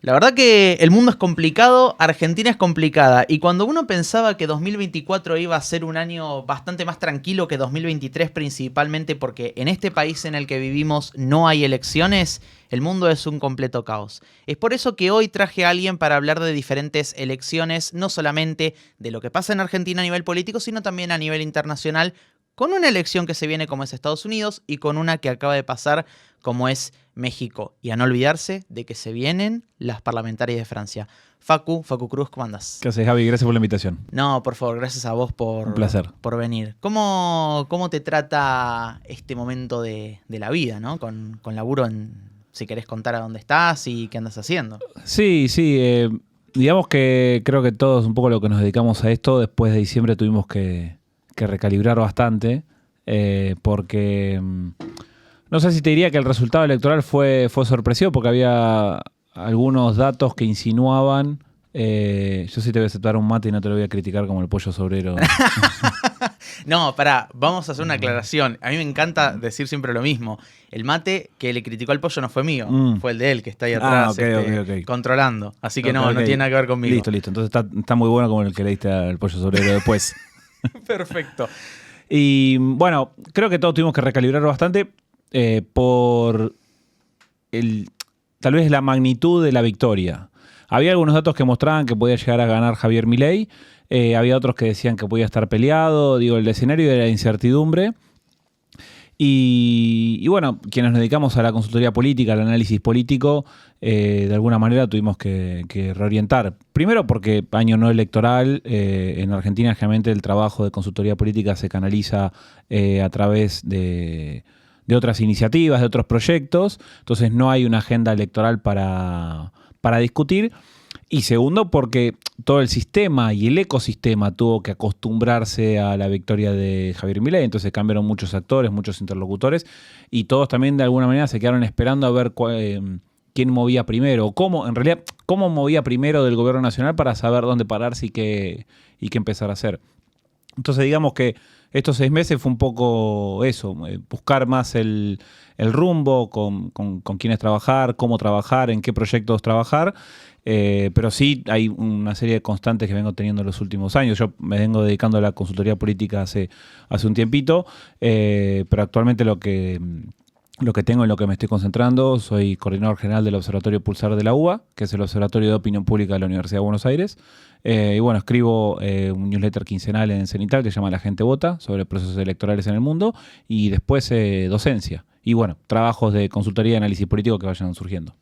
La verdad que el mundo es complicado, Argentina es complicada, y cuando uno pensaba que 2024 iba a ser un año bastante más tranquilo que 2023, principalmente porque en este país en el que vivimos no hay elecciones, el mundo es un completo caos. Es por eso que hoy traje a alguien para hablar de diferentes elecciones, no solamente de lo que pasa en Argentina a nivel político, sino también a nivel internacional, con una elección que se viene como es Estados Unidos y con una que acaba de pasar como es México. Y a no olvidarse de que se vienen las parlamentarias de Francia. Facu Cruz, ¿cómo andás? ¿Qué haces, Javi? Gracias por la invitación. No, por favor, gracias a vos Un placer. por venir. ¿Cómo te trata este momento de la vida, ¿no? Con laburo si querés contar a dónde estás y qué andas haciendo. Sí, digamos que creo que todos un poco lo que nos dedicamos a esto, después de diciembre tuvimos que recalibrar bastante, porque no sé si te diría que el resultado electoral fue sorpresivo, porque había algunos datos que insinuaban. Yo sí te voy a aceptar un mate y no te lo voy a criticar como el pollo sobrero. No, pará, vamos a hacer una aclaración. A mí me encanta decir siempre lo mismo. El mate que le criticó al pollo no fue mío, fue el de él, que está ahí atrás Ok. controlando. Así que no tiene nada que ver conmigo. Listo. Entonces está muy bueno como el que le diste al pollo sobrero después. Perfecto. Y bueno, creo que todos tuvimos que recalibrar bastante por tal vez la magnitud de la victoria. Había algunos datos que mostraban que podía llegar a ganar Javier Milei. Había otros que decían que podía estar peleado. Digo, el escenario de la incertidumbre. Y bueno, quienes nos dedicamos a la consultoría política, al análisis político, de alguna manera tuvimos que reorientar. Primero porque año no electoral, en Argentina generalmente el trabajo de consultoría política se canaliza a través de otras iniciativas, de otros proyectos. Entonces no hay una agenda electoral para discutir. Y segundo, porque todo el sistema y el ecosistema tuvo que acostumbrarse a la victoria de Javier Milei. Entonces cambiaron muchos actores, muchos interlocutores, y todos también de alguna manera se quedaron esperando a ver quién movía primero, o cómo movía primero del gobierno nacional para saber dónde pararse y qué empezar a hacer. Entonces digamos que estos 6 meses fue un poco eso, buscar más el rumbo, con quiénes trabajar, cómo trabajar, en qué proyectos trabajar. Pero sí hay una serie de constantes que vengo teniendo en los últimos años. Yo me vengo dedicando a la consultoría política hace un tiempito, pero actualmente lo que tengo, en lo que me estoy concentrando, soy coordinador general del Observatorio Pulsar de la UBA, que es el Observatorio de Opinión Pública de la Universidad de Buenos Aires. Y bueno, escribo un newsletter quincenal en Cenital que se llama La Gente Vota, sobre procesos electorales en el mundo, y después docencia. Y bueno, trabajos de consultoría y análisis político que vayan surgiendo.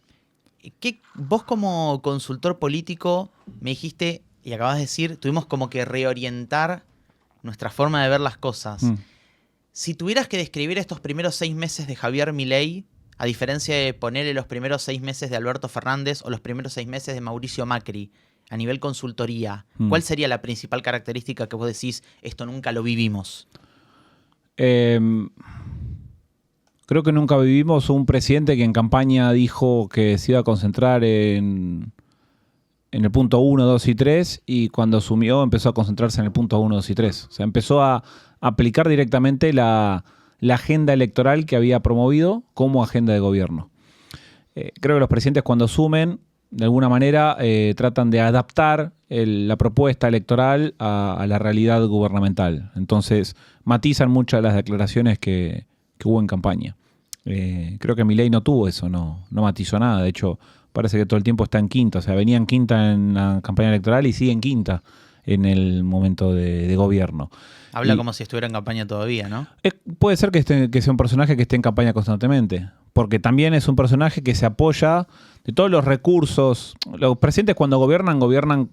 Vos como consultor político me dijiste, y acabas de decir, tuvimos como que reorientar nuestra forma de ver las cosas. Si tuvieras que describir estos primeros 6 meses de Javier Milei, a diferencia de ponerle los primeros 6 meses de Alberto Fernández o los primeros 6 meses de Mauricio Macri, a nivel consultoría, ¿cuál sería la principal característica que vos decís, esto nunca lo vivimos? Creo que nunca vivimos un presidente que en campaña dijo que se iba a concentrar en el punto 1, 2 y 3, y cuando asumió empezó a concentrarse en el punto 1, 2 y 3. O sea, empezó a aplicar directamente la agenda electoral que había promovido como agenda de gobierno. Creo que los presidentes, cuando asumen, de alguna manera tratan de adaptar la propuesta electoral a la realidad gubernamental. Entonces matizan muchas de las declaraciones que hubo en campaña. Creo que Milei no tuvo eso, no matizó nada. De hecho, parece que todo el tiempo está en quinta. O sea, venía en quinta en la campaña electoral y sigue en quinta en el momento de gobierno. Habla como si estuviera en campaña todavía, ¿no? Puede ser que sea un personaje que esté en campaña constantemente, porque también es un personaje que se apoya de todos los recursos. Los presidentes, cuando gobiernan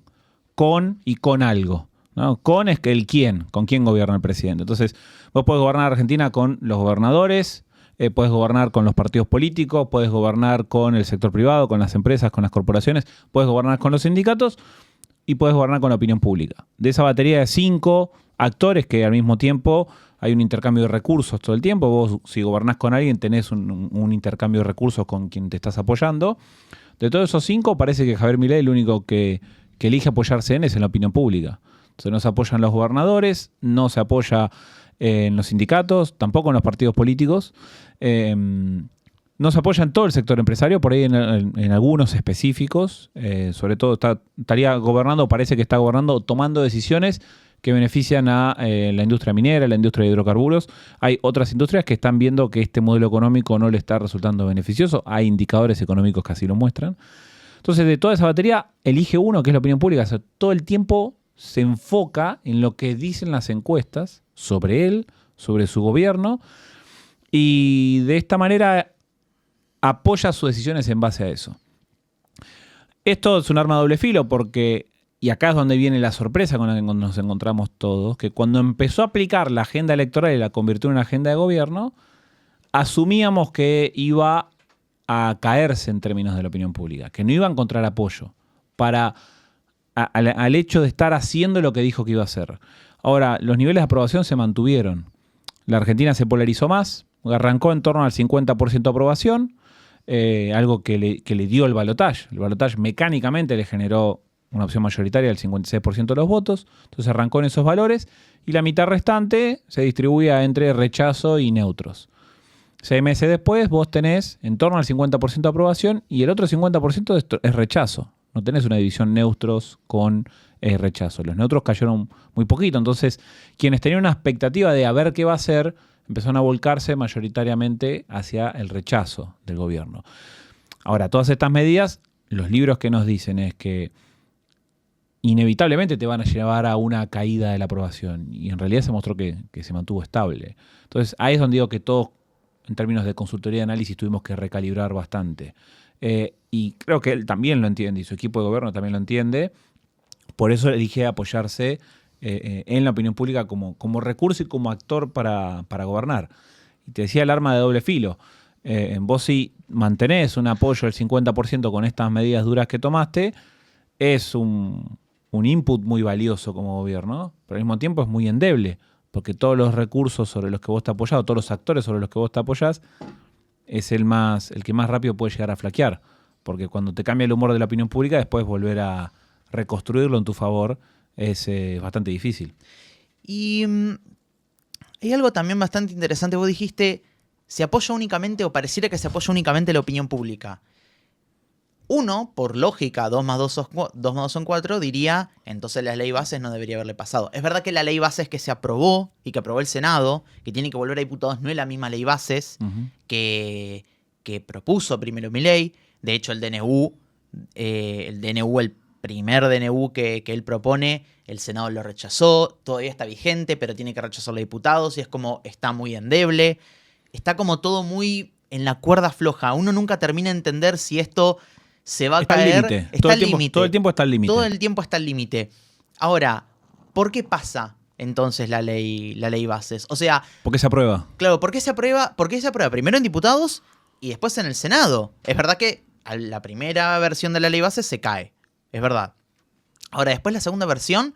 con y con algo, ¿no? Con es el quién, con quién gobierna el presidente. Entonces, vos podés gobernar Argentina con los gobernadores, podés gobernar con los partidos políticos, podés gobernar con el sector privado, con las empresas, con las corporaciones, podés gobernar con los sindicatos y podés gobernar con la opinión pública. De esa batería de 5 actores que al mismo tiempo hay un intercambio de recursos todo el tiempo. Vos, si gobernás con alguien, tenés un intercambio de recursos con quien te estás apoyando. De todos esos 5, parece que Javier Milei el único que elige apoyarse es en la opinión pública. Entonces no se apoyan los gobernadores, no se apoya en los sindicatos, tampoco en los partidos políticos. nos apoya en todo el sector empresario, por ahí en algunos específicos. Sobre todo estaría gobernando, parece que está gobernando, tomando decisiones que benefician a la industria minera, la industria de hidrocarburos. Hay otras industrias que están viendo que este modelo económico no le está resultando beneficioso. Hay indicadores económicos que así lo muestran. Entonces, de toda esa batería, elige uno, que es la opinión pública. O sea, todo el tiempo se enfoca en lo que dicen las encuestas sobre él, sobre su gobierno, y de esta manera apoya sus decisiones en base a eso. Esto es un arma de doble filo porque, y acá es donde viene la sorpresa con la que nos encontramos todos, que cuando empezó a aplicar la agenda electoral y la convirtió en una agenda de gobierno, asumíamos que iba a caerse en términos de la opinión pública, que no iba a encontrar apoyo al hecho de estar haciendo lo que dijo que iba a hacer. Ahora, los niveles de aprobación se mantuvieron. La Argentina se polarizó más, arrancó en torno al 50% de aprobación, algo que le dio el balotaje. El balotaje mecánicamente le generó una opción mayoritaria del 56% de los votos, entonces arrancó en esos valores y la mitad restante se distribuía entre rechazo y neutros. 6 meses después vos tenés en torno al 50% de aprobación y el otro 50% es rechazo. No tenés una división neutros con rechazo. Los neutros cayeron muy poquito, entonces quienes tenían una expectativa de a ver qué va a hacer empezaron a volcarse mayoritariamente hacia el rechazo del gobierno. Ahora, todas estas medidas, los libros que nos dicen es que inevitablemente te van a llevar a una caída de la aprobación y en realidad se mostró que se mantuvo estable. Entonces, ahí es donde digo que todos, en términos de consultoría de análisis, tuvimos que recalibrar bastante. Y creo que él también lo entiende y su equipo de gobierno también lo entiende. Por eso elige apoyarse en la opinión pública como recurso y como actor para gobernar. Y te decía el arma de doble filo. Vos si mantenés un apoyo del 50% con estas medidas duras que tomaste, es un input muy valioso como gobierno, pero al mismo tiempo es muy endeble, porque todos los recursos sobre los que vos te apoyás, o todos los actores sobre los que vos te apoyás, es el que más rápido puede llegar a flaquear. Porque cuando te cambia el humor de la opinión pública, después volver a reconstruirlo en tu favor es bastante difícil. Y hay algo también bastante interesante. Vos dijiste, se apoya únicamente o pareciera que se apoya únicamente la opinión pública. Uno, por lógica, 2 más 2 son 4, diría, entonces la ley bases no debería haberle pasado. Es verdad que la ley bases que se aprobó y que aprobó el Senado, que tiene que volver a diputados, no es la misma ley bases que propuso primero Milei. De hecho, el DNU, el primer DNU que él propone, el Senado lo rechazó, todavía está vigente, pero tiene que rechazarlo a diputados y es como, está muy endeble. Está como todo muy en la cuerda floja. Uno nunca termina de entender si esto se va a caer. Está al límite. Todo el tiempo está al límite. Todo el tiempo está al límite. Ahora, ¿por qué pasa entonces la ley bases? O sea, ¿por qué se aprueba? Claro, ¿por qué se aprueba? ¿Por qué se aprueba primero en diputados y después en el Senado? Es verdad que la primera versión de la ley bases se cae. Es verdad. Ahora, después la segunda versión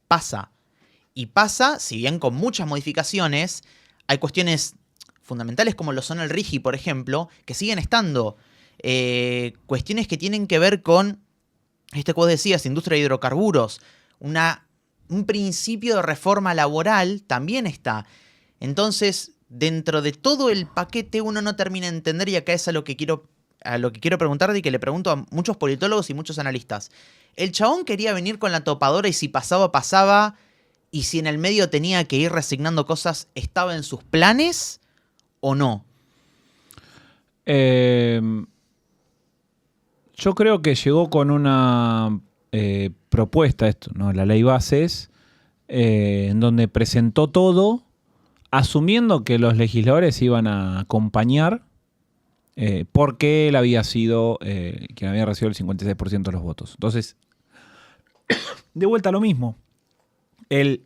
pasa. Y pasa, si bien con muchas modificaciones, hay cuestiones fundamentales como lo son el RIGI, por ejemplo, que siguen estando. Cuestiones que tienen que ver con, que vos decías, industria de hidrocarburos. Un principio de reforma laboral también está. Entonces, dentro de todo el paquete, uno no termina de entender, y acá es a lo que quiero preguntarte y que le pregunto a muchos politólogos y muchos analistas. ¿El chabón quería venir con la topadora y si pasaba, pasaba? ¿Y si en el medio tenía que ir resignando cosas, estaba en sus planes o no? Yo creo que llegó con una propuesta, esto, ¿no? La ley bases, en donde presentó todo, asumiendo que los legisladores iban a acompañar, porque él había sido quien había recibido el 56% de los votos. Entonces, de vuelta a lo mismo. Él,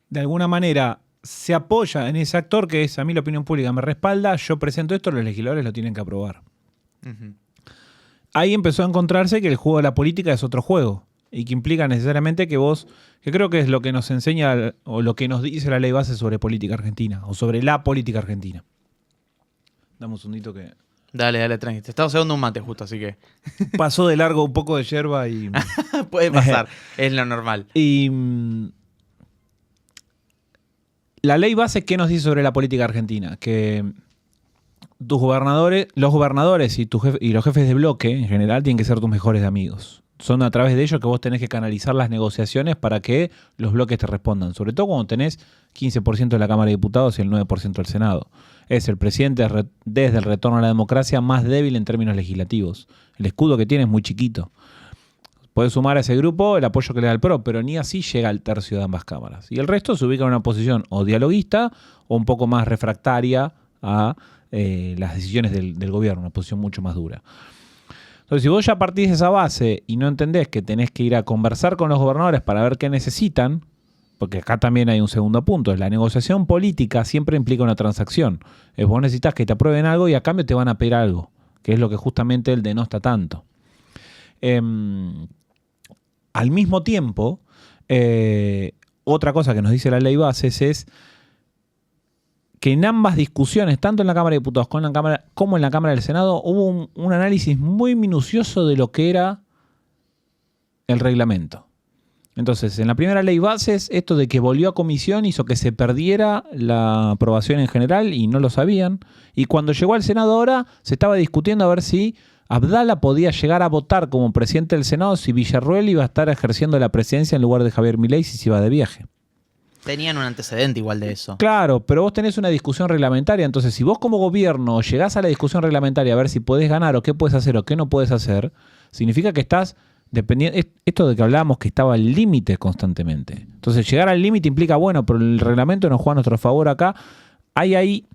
de alguna manera, se apoya en ese actor que es, a mí la opinión pública me respalda, yo presento esto, los legisladores lo tienen que aprobar. Uh-huh. Ahí empezó a encontrarse que el juego de la política es otro juego y que implica necesariamente que vos, que creo que es lo que nos enseña o lo que nos dice la ley base sobre política argentina o sobre la política argentina. Dame un segundito que... Dale, tranqui. Te estaba cebando un mate justo, así que... Pasó de largo un poco de yerba y... Puede pasar, es lo normal. Y... la ley base, ¿qué nos dice sobre la política argentina? Que los gobernadores y los jefes de bloque, en general, tienen que ser tus mejores amigos. Son a través de ellos que vos tenés que canalizar las negociaciones para que los bloques te respondan. Sobre todo cuando tenés 15% de la Cámara de Diputados y el 9% del Senado. Es el presidente desde el retorno a la democracia más débil en términos legislativos. El escudo que tiene es muy chiquito. Podés sumar a ese grupo el apoyo que le da el PRO, pero ni así llega al tercio de ambas cámaras. Y el resto se ubica en una posición o dialoguista o un poco más refractaria a las decisiones del gobierno, una posición mucho más dura. Entonces, si vos ya partís de esa base y no entendés que tenés que ir a conversar con los gobernadores para ver qué necesitan, porque acá también hay un segundo punto, la negociación política siempre implica una transacción. Vos necesitas que te aprueben algo y a cambio te van a pedir algo, que es lo que justamente él denosta tanto. Al mismo tiempo, otra cosa que nos dice la ley bases es que en ambas discusiones, tanto en la Cámara de Diputados como en la Cámara del Senado, hubo un análisis muy minucioso de lo que era el reglamento. Entonces, en la primera ley bases, esto de que volvió a comisión hizo que se perdiera la aprobación en general y no lo sabían. Y cuando llegó al Senado ahora, se estaba discutiendo a ver si Abdala podía llegar a votar como presidente del Senado si Villarruel iba a estar ejerciendo la presidencia en lugar de Javier Milei si se iba de viaje. Tenían un antecedente igual de eso. Claro, pero vos tenés una discusión reglamentaria, entonces si vos como gobierno llegás a la discusión reglamentaria a ver si podés ganar o qué puedes hacer o qué no puedes hacer, significa que estás dependiendo, esto de que hablábamos que estaba al límite constantemente. Entonces llegar al límite implica, bueno, pero el reglamento nos juega a nuestro favor acá. Hay ahí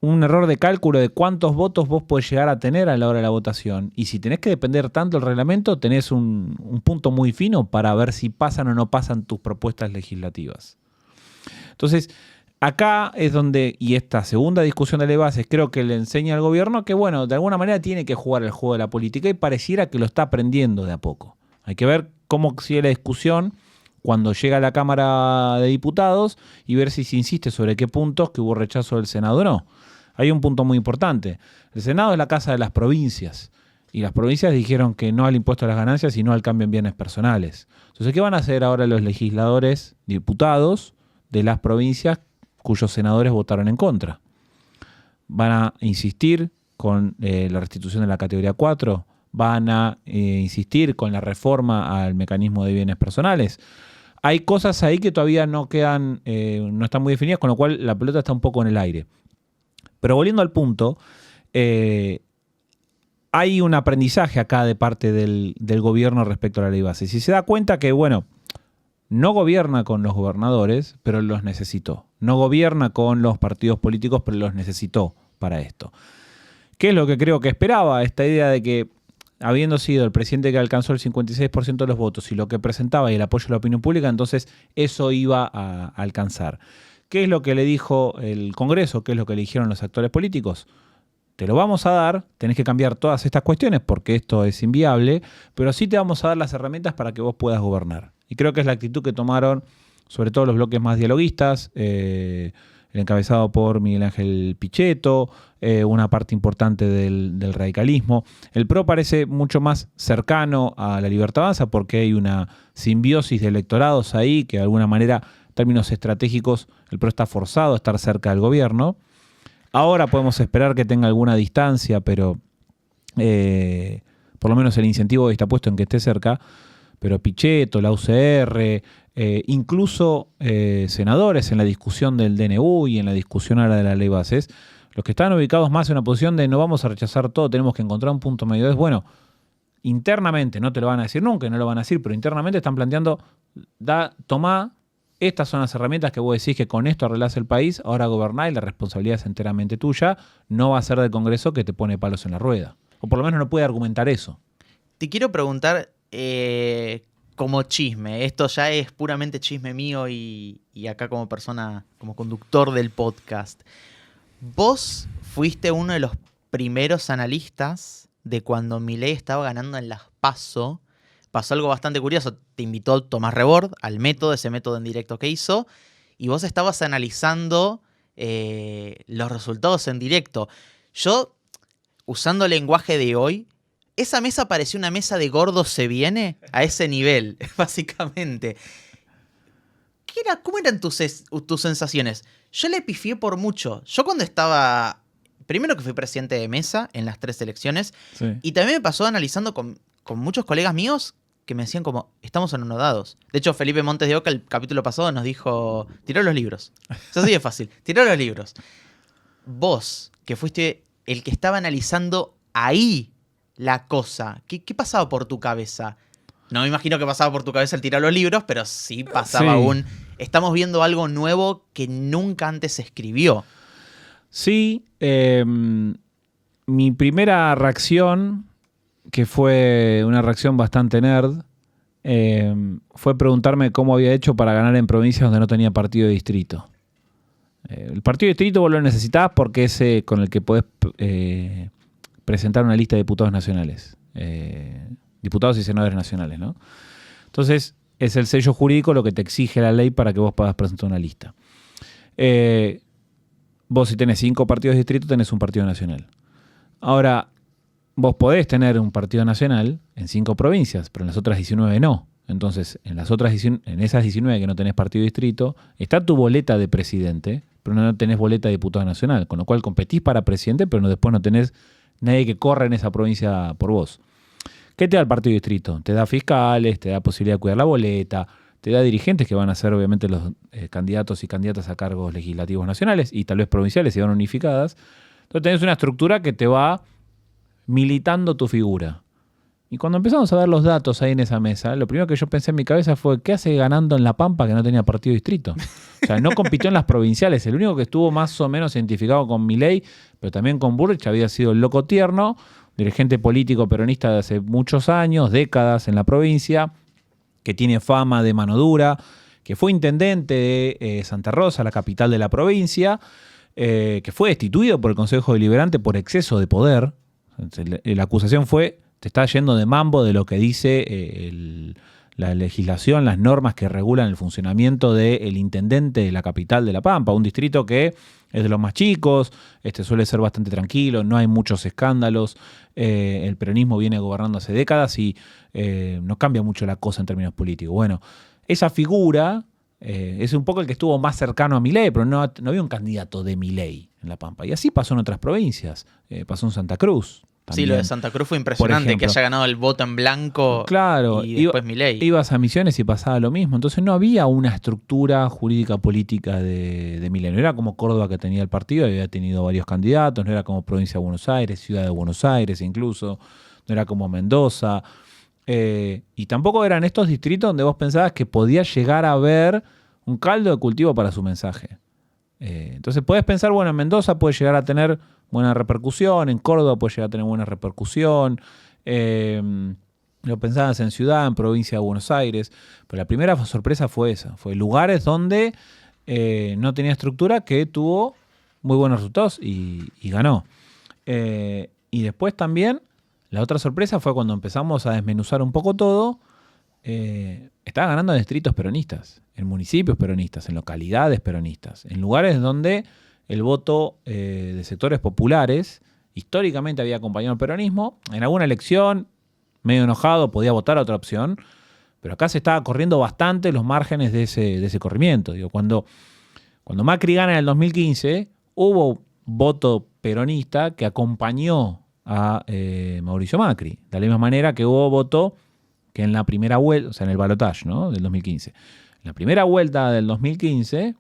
un error de cálculo de cuántos votos vos podés llegar a tener a la hora de la votación. Y si tenés que depender tanto del reglamento, tenés un punto muy fino para ver si pasan o no pasan tus propuestas legislativas. Entonces, acá es donde, y esta segunda discusión de ley bases, creo que le enseña al gobierno que, bueno, de alguna manera tiene que jugar el juego de la política y pareciera que lo está aprendiendo de a poco. Hay que ver cómo sigue la discusión cuando llega a la Cámara de Diputados y ver si se insiste sobre qué puntos que hubo rechazo del Senado o no. Hay un punto muy importante. El Senado es la casa de las provincias y las provincias dijeron que no al impuesto a las ganancias y no al cambio en bienes personales. Entonces, ¿qué van a hacer ahora los legisladores, diputados de las provincias cuyos senadores votaron en contra? ¿Van a insistir con la restitución de la categoría 4? ¿Van a insistir con la reforma al mecanismo de bienes personales? Hay cosas ahí que todavía no quedan, no están muy definidas, con lo cual la pelota está un poco en el aire. Pero volviendo al punto, hay un aprendizaje acá de parte del gobierno respecto a la ley base. Si se da cuenta que, bueno, no gobierna con los gobernadores, pero los necesitó. No gobierna con los partidos políticos, pero los necesitó para esto. ¿Qué es lo que creo que esperaba? Esta idea de que, habiendo sido el presidente que alcanzó el 56% de los votos y lo que presentaba y el apoyo de la opinión pública, entonces eso iba a alcanzar. ¿Qué es lo que le dijo el Congreso? ¿Qué es lo que le dijeron los actores políticos? Te lo vamos a dar, tenés que cambiar todas estas cuestiones porque esto es inviable, pero sí te vamos a dar las herramientas para que vos puedas gobernar. Y creo que es la actitud que tomaron sobre todo los bloques más dialoguistas, el encabezado por Miguel Ángel Pichetto, una parte importante del radicalismo. El PRO parece mucho más cercano a la Libertad Avanza porque hay una simbiosis de electorados ahí que de alguna manera, en términos estratégicos, el PRO está forzado a estar cerca del gobierno. Ahora podemos esperar que tenga alguna distancia, pero por lo menos el incentivo está puesto en que esté cerca. Pero Pichetto, la UCR, incluso senadores en la discusión del DNU y en la discusión ahora de la ley bases, los que están ubicados más en una posición de no vamos a rechazar todo, tenemos que encontrar un punto medio. Es bueno, internamente, no te lo van a decir nunca, no lo van a decir, pero internamente están planteando, tomá, estas son las herramientas que vos decís que con esto arreglás el país, ahora gobernás y la responsabilidad es enteramente tuya, no va a ser del Congreso que te pone palos en la rueda. O por lo menos no puede argumentar eso. Te quiero preguntar, como chisme, esto ya es puramente chisme mío y acá como persona, como conductor del podcast. Vos fuiste uno de los primeros analistas de cuando Milei estaba ganando en las PASO. Pasó algo bastante curioso. Te invitó Tomás Rebord al método, ese método en directo que hizo, y vos estabas analizando los resultados en directo. Yo, usando el lenguaje de hoy, esa mesa parecía una mesa de gordos se viene a ese nivel, básicamente. ¿Cómo eran tus sensaciones? Yo le pifié por mucho. Yo cuando estaba primero que fui presidente de mesa en las 3 elecciones, Sí. y también me pasó analizando con muchos colegas míos que me decían como, estamos anodados. De hecho, Felipe Montes de Oca el capítulo pasado nos dijo, tiró los libros. Eso sí es fácil, tiró los libros. Vos, que fuiste el que estaba analizando ahí la cosa, ¿qué pasaba por tu cabeza? No me imagino que pasaba por tu cabeza el tirar los libros, pero sí pasaba Sí. estamos viendo algo nuevo que nunca antes se escribió. Sí, mi primera reacción, que fue una reacción bastante nerd, fue preguntarme cómo había hecho para ganar en provincias donde no tenía partido de distrito. El partido de distrito vos lo necesitabas porque es con el que podés presentar una lista de diputados nacionales, diputados y senadores nacionales, ¿no? Entonces, es el sello jurídico lo que te exige la ley para que vos puedas presentar una lista. Vos si tenés 5 partidos de distrito, tenés un partido nacional. Ahora, vos podés tener un partido nacional en 5 provincias, pero en las otras 19 no. Entonces, en esas 19 que no tenés partido de distrito, está tu boleta de presidente, pero no tenés boleta de diputado nacional, con lo cual competís para presidente, pero después no tenés nadie que corra en esa provincia por vos. ¿Qué te da el partido de distrito? Te da fiscales, te da posibilidad de cuidar la boleta, te da dirigentes que van a ser obviamente los candidatos y candidatas a cargos legislativos nacionales y tal vez provinciales si van unificadas. Entonces tenés una estructura que te va militando tu figura. Y cuando empezamos a ver los datos ahí en esa mesa, lo primero que yo pensé en mi cabeza fue, ¿qué hace ganando en La Pampa que no tenía partido de distrito? O sea, no compitió en las provinciales. El único que estuvo más o menos identificado con Milei, pero también con Bullrich, había sido el Loco Tierno, dirigente político peronista de hace muchos años, décadas en la provincia, que tiene fama de mano dura, que fue intendente de Santa Rosa, la capital de la provincia, que fue destituido por el Consejo Deliberante por exceso de poder. La acusación fue, te está yendo de mambo de lo que dice la legislación, las normas que regulan el funcionamiento del intendente de la capital de La Pampa, un distrito que es de los más chicos, suele ser bastante tranquilo, no hay muchos escándalos, el peronismo viene gobernando hace décadas y no cambia mucho la cosa en términos políticos. Bueno, esa figura es un poco el que estuvo más cercano a Milei, pero no había un candidato de Milei en La Pampa. Y así pasó en otras provincias, pasó en Santa Cruz. También, sí, lo de Santa Cruz fue impresionante, que haya ganado el voto en blanco, claro, y después Milei. Ibas a Misiones y pasaba lo mismo. Entonces no había una estructura jurídica política de Milei. No era como Córdoba, que tenía el partido, había tenido varios candidatos, no era como Provincia de Buenos Aires, Ciudad de Buenos Aires incluso, no era como Mendoza. Y tampoco eran estos distritos donde vos pensabas que podía llegar a haber un caldo de cultivo para su mensaje. Entonces podés pensar, bueno, en Mendoza puede llegar a tener buena repercusión, en Córdoba puede llegar a tener buena repercusión, lo pensabas en Ciudad, en Provincia de Buenos Aires, pero la primera sorpresa fue esa, fue lugares donde no tenía estructura, que tuvo muy buenos resultados y ganó. Y después también, la otra sorpresa fue cuando empezamos a desmenuzar un poco todo, estaba ganando en distritos peronistas, en municipios peronistas, en localidades peronistas, en lugares donde el voto de sectores populares históricamente había acompañado al peronismo. En alguna elección, medio enojado, podía votar a otra opción, pero acá se estaba corriendo bastante los márgenes de ese corrimiento. Digo, cuando Macri gana en el 2015, hubo voto peronista que acompañó a Mauricio Macri, de la misma manera que hubo voto que en la primera vuelta, o sea, en el balotaje, ¿no?, del 2015. En la primera vuelta del 2015,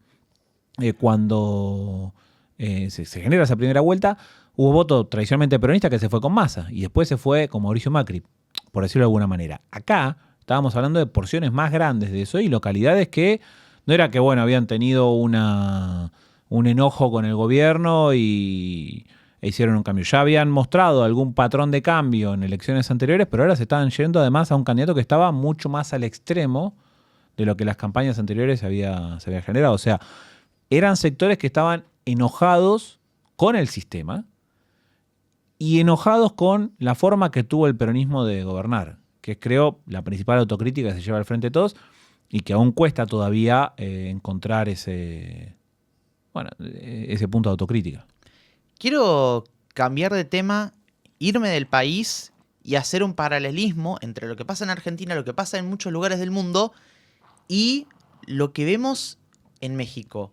cuando se genera esa primera vuelta, hubo voto tradicionalmente peronista que se fue con Massa y después se fue con Mauricio Macri, por decirlo de alguna manera. Acá estábamos hablando de porciones más grandes de eso y localidades que no era que, bueno, habían tenido un enojo con el gobierno e hicieron un cambio. Ya habían mostrado algún patrón de cambio en elecciones anteriores, pero ahora se estaban yendo además a un candidato que estaba mucho más al extremo de lo que las campañas anteriores se había generado. O sea, eran sectores que estaban enojados con el sistema y enojados con la forma que tuvo el peronismo de gobernar, que es, creo, la principal autocrítica que se lleva al frente de todos y que aún cuesta todavía encontrar ese punto de autocrítica. Quiero cambiar de tema, irme del país y hacer un paralelismo entre lo que pasa en Argentina, lo que pasa en muchos lugares del mundo y lo que vemos en México.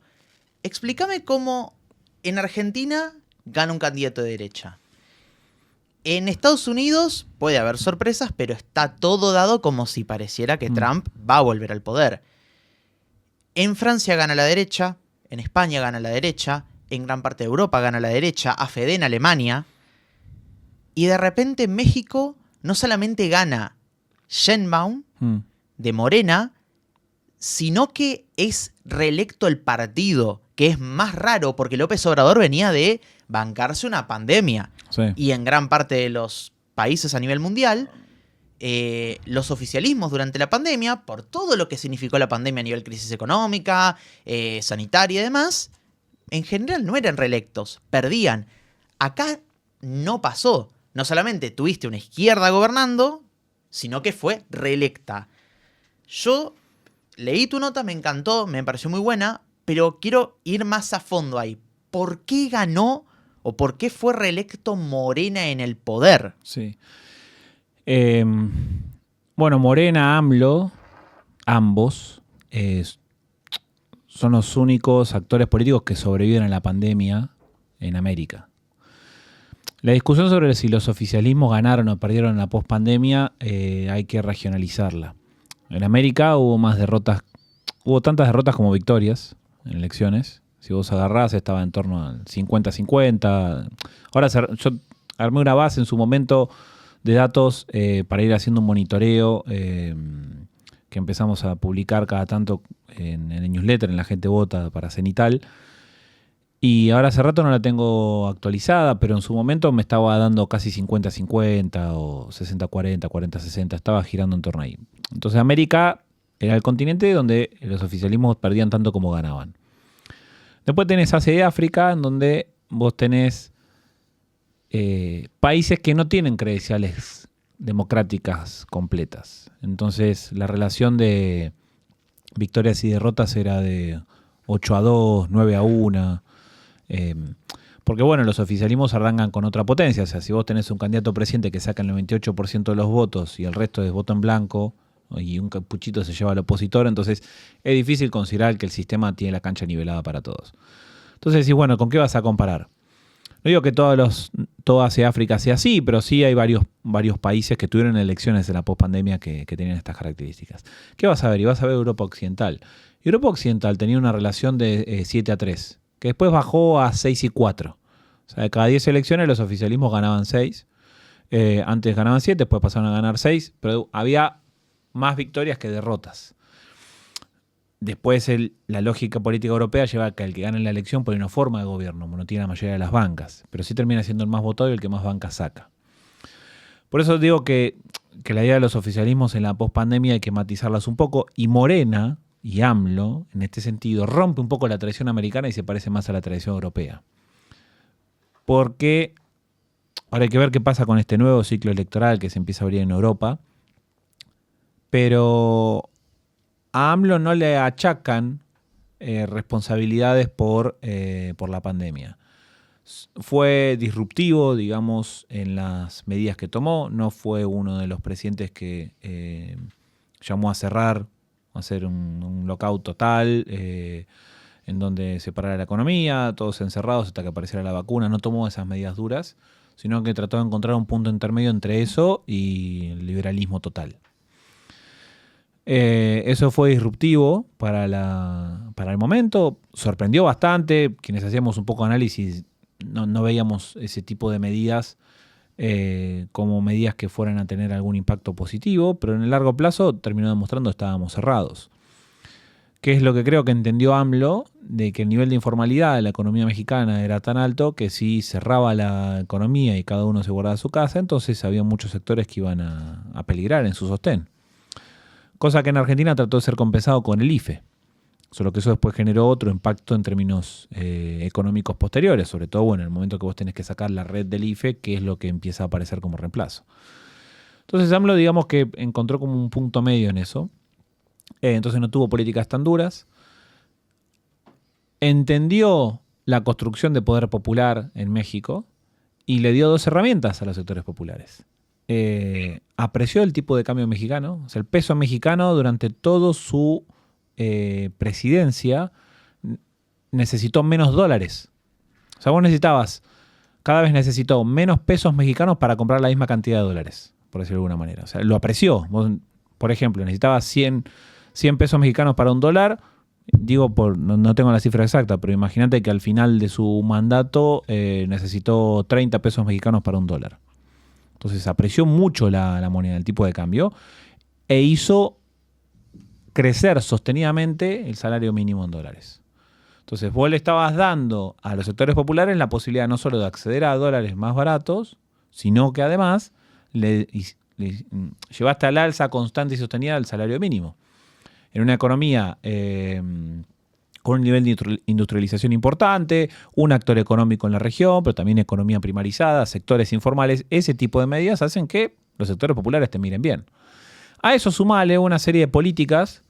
Explícame cómo en Argentina gana un candidato de derecha. En Estados Unidos puede haber sorpresas, pero está todo dado como si pareciera que Trump va a volver al poder. En Francia gana la derecha, en España gana la derecha, en gran parte de Europa gana la derecha, AfD en Alemania. Y de repente en México no solamente gana Sheinbaum de Morena, sino que es reelecto el partido, que es más raro porque López Obrador venía de bancarse una pandemia. Sí. Y en gran parte de los países a nivel mundial, los oficialismos durante la pandemia, por todo lo que significó la pandemia a nivel crisis económica, sanitaria y demás, en general no eran reelectos, perdían. Acá no pasó. No solamente tuviste una izquierda gobernando, sino que fue reelecta. Yo leí tu nota, me encantó, me pareció muy buena, pero quiero ir más a fondo ahí. ¿Por qué ganó o por qué fue reelecto Morena en el poder? Sí. Bueno, Morena, AMLO, ambos, son los únicos actores políticos que sobreviven a la pandemia en América. La discusión sobre si los oficialismos ganaron o perdieron en la pospandemia hay que regionalizarla. En América hubo tantas derrotas como victorias en elecciones. Si vos agarrás, estaba en torno al 50-50. Ahora yo armé una base en su momento de datos para ir haciendo un monitoreo que empezamos a publicar cada tanto en el newsletter, en La Gente Vota para Cenital. Y ahora hace rato no la tengo actualizada, pero en su momento me estaba dando casi 50-50 o 60-40, 40-60. Estaba girando en torno ahí. Entonces América era el continente donde los oficialismos perdían tanto como ganaban. Después tenés Asia y África, en donde vos tenés países que no tienen credenciales democráticas completas. Entonces la relación de victorias y derrotas era de 8-2, 9-1. Porque bueno, los oficialismos arrancan con otra potencia. O sea, si vos tenés un candidato presidente que saca el 98% de los votos y el resto es voto en blanco y un capuchito se lleva al opositor, entonces es difícil considerar que el sistema tiene la cancha nivelada para todos. Entonces decís, bueno, ¿con qué vas a comparar? No digo que toda Asia y África sea así, pero sí hay varios países que tuvieron elecciones en la pospandemia que tenían estas características. ¿Qué vas a ver? Y vas a ver Europa Occidental. Europa Occidental tenía una relación de 7-3, que después bajó a 6-4. O sea, de cada 10 elecciones los oficialismos ganaban 6. Antes ganaban 7, después pasaron a ganar 6, pero había más victorias que derrotas. Después la lógica política europea lleva a que el que gane la elección pone una forma de gobierno, no tiene la mayoría de las bancas, pero sí termina siendo el más votado y el que más bancas saca. Por eso digo que la idea de los oficialismos en la pospandemia hay que matizarlas un poco, y Morena y AMLO, en este sentido, rompe un poco la tradición americana y se parece más a la tradición europea. Porque ahora hay que ver qué pasa con este nuevo ciclo electoral que se empieza a abrir en Europa, pero a AMLO no le achacan responsabilidades por la pandemia. Fue disruptivo, digamos, en las medidas que tomó. No fue uno de los presidentes que llamó a cerrar, a hacer un lockout total, en donde se parara la economía, todos encerrados hasta que apareciera la vacuna. No tomó esas medidas duras, sino que trató de encontrar un punto intermedio entre eso y el liberalismo total. Eso fue disruptivo para el momento, sorprendió bastante. Quienes hacíamos un poco de análisis no veíamos ese tipo de medidas como medidas que fueran a tener algún impacto positivo, pero en el largo plazo terminó demostrando que estábamos cerrados. ¿Qué es lo que creo que entendió AMLO? De que el nivel de informalidad de la economía mexicana era tan alto que si cerraba la economía y cada uno se guardaba su casa, entonces había muchos sectores que iban a peligrar en su sostén. Cosa que en Argentina trató de ser compensado con el IFE. Solo que eso después generó otro impacto en términos económicos posteriores, sobre todo en el momento que vos tenés que sacar la red del IFE, que es lo que empieza a aparecer como reemplazo. Entonces AMLO, digamos que encontró como un punto medio en eso. Entonces no tuvo políticas tan duras. Entendió la construcción de poder popular en México y le dio 2 herramientas a los sectores populares. Apreció el tipo de cambio mexicano. O sea, el peso mexicano durante toda su presidencia necesitó menos dólares. O sea, vos necesitabas cada vez necesitó menos pesos mexicanos para comprar la misma cantidad de dólares, por decirlo de alguna manera. O sea, lo apreció. Vos, por ejemplo, necesitabas 100 pesos mexicanos para un dólar. Digo, no tengo la cifra exacta, pero imagínate que al final de su mandato necesitó 30 pesos mexicanos para un dólar. Entonces apreció mucho la moneda, el tipo de cambio, e hizo crecer sostenidamente el salario mínimo en dólares. Entonces vos le estabas dando a los sectores populares la posibilidad no solo de acceder a dólares más baratos, sino que además le llevaste al alza constante y sostenida del salario mínimo. En una economía con un nivel de industrialización importante, un actor económico en la región, pero también economía primarizada, sectores informales, ese tipo de medidas hacen que los sectores populares te miren bien. A eso sumale una serie de políticas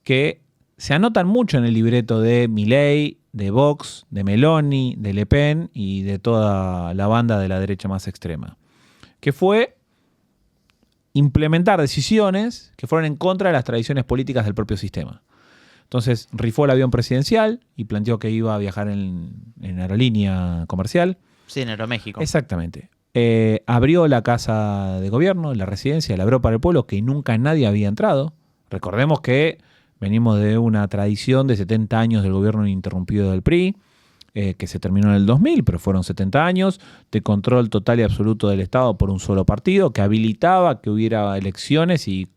que se anotan mucho en el libreto de Milei, de Vox, de Meloni, de Le Pen y de toda la banda de la derecha más extrema, que fue implementar decisiones que fueron en contra de las tradiciones políticas del propio sistema. Entonces rifó el avión presidencial y planteó que iba a viajar en aerolínea comercial. Sí, en Aeroméxico. Exactamente. Abrió la casa de gobierno, la residencia, la abrió para el pueblo, que nunca nadie había entrado. Recordemos que venimos de una tradición de 70 años del gobierno ininterrumpido del PRI, que se terminó en el 2000, pero fueron 70 años de control total y absoluto del Estado por un solo partido, que habilitaba que hubiera elecciones y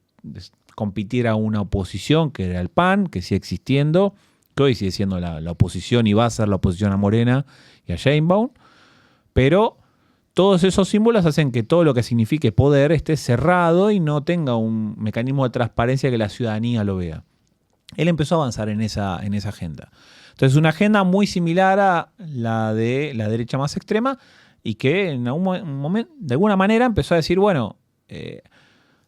compitiera una oposición, que era el PAN, que sigue existiendo, que hoy sigue siendo la oposición y va a ser la oposición a Morena y a Sheinbaum, pero todos esos símbolos hacen que todo lo que signifique poder esté cerrado y no tenga un mecanismo de transparencia que la ciudadanía lo vea. Él empezó a avanzar en esa agenda. Entonces, una agenda muy similar a la de la derecha más extrema y que en algún momento, de alguna manera, empezó a decir, bueno, le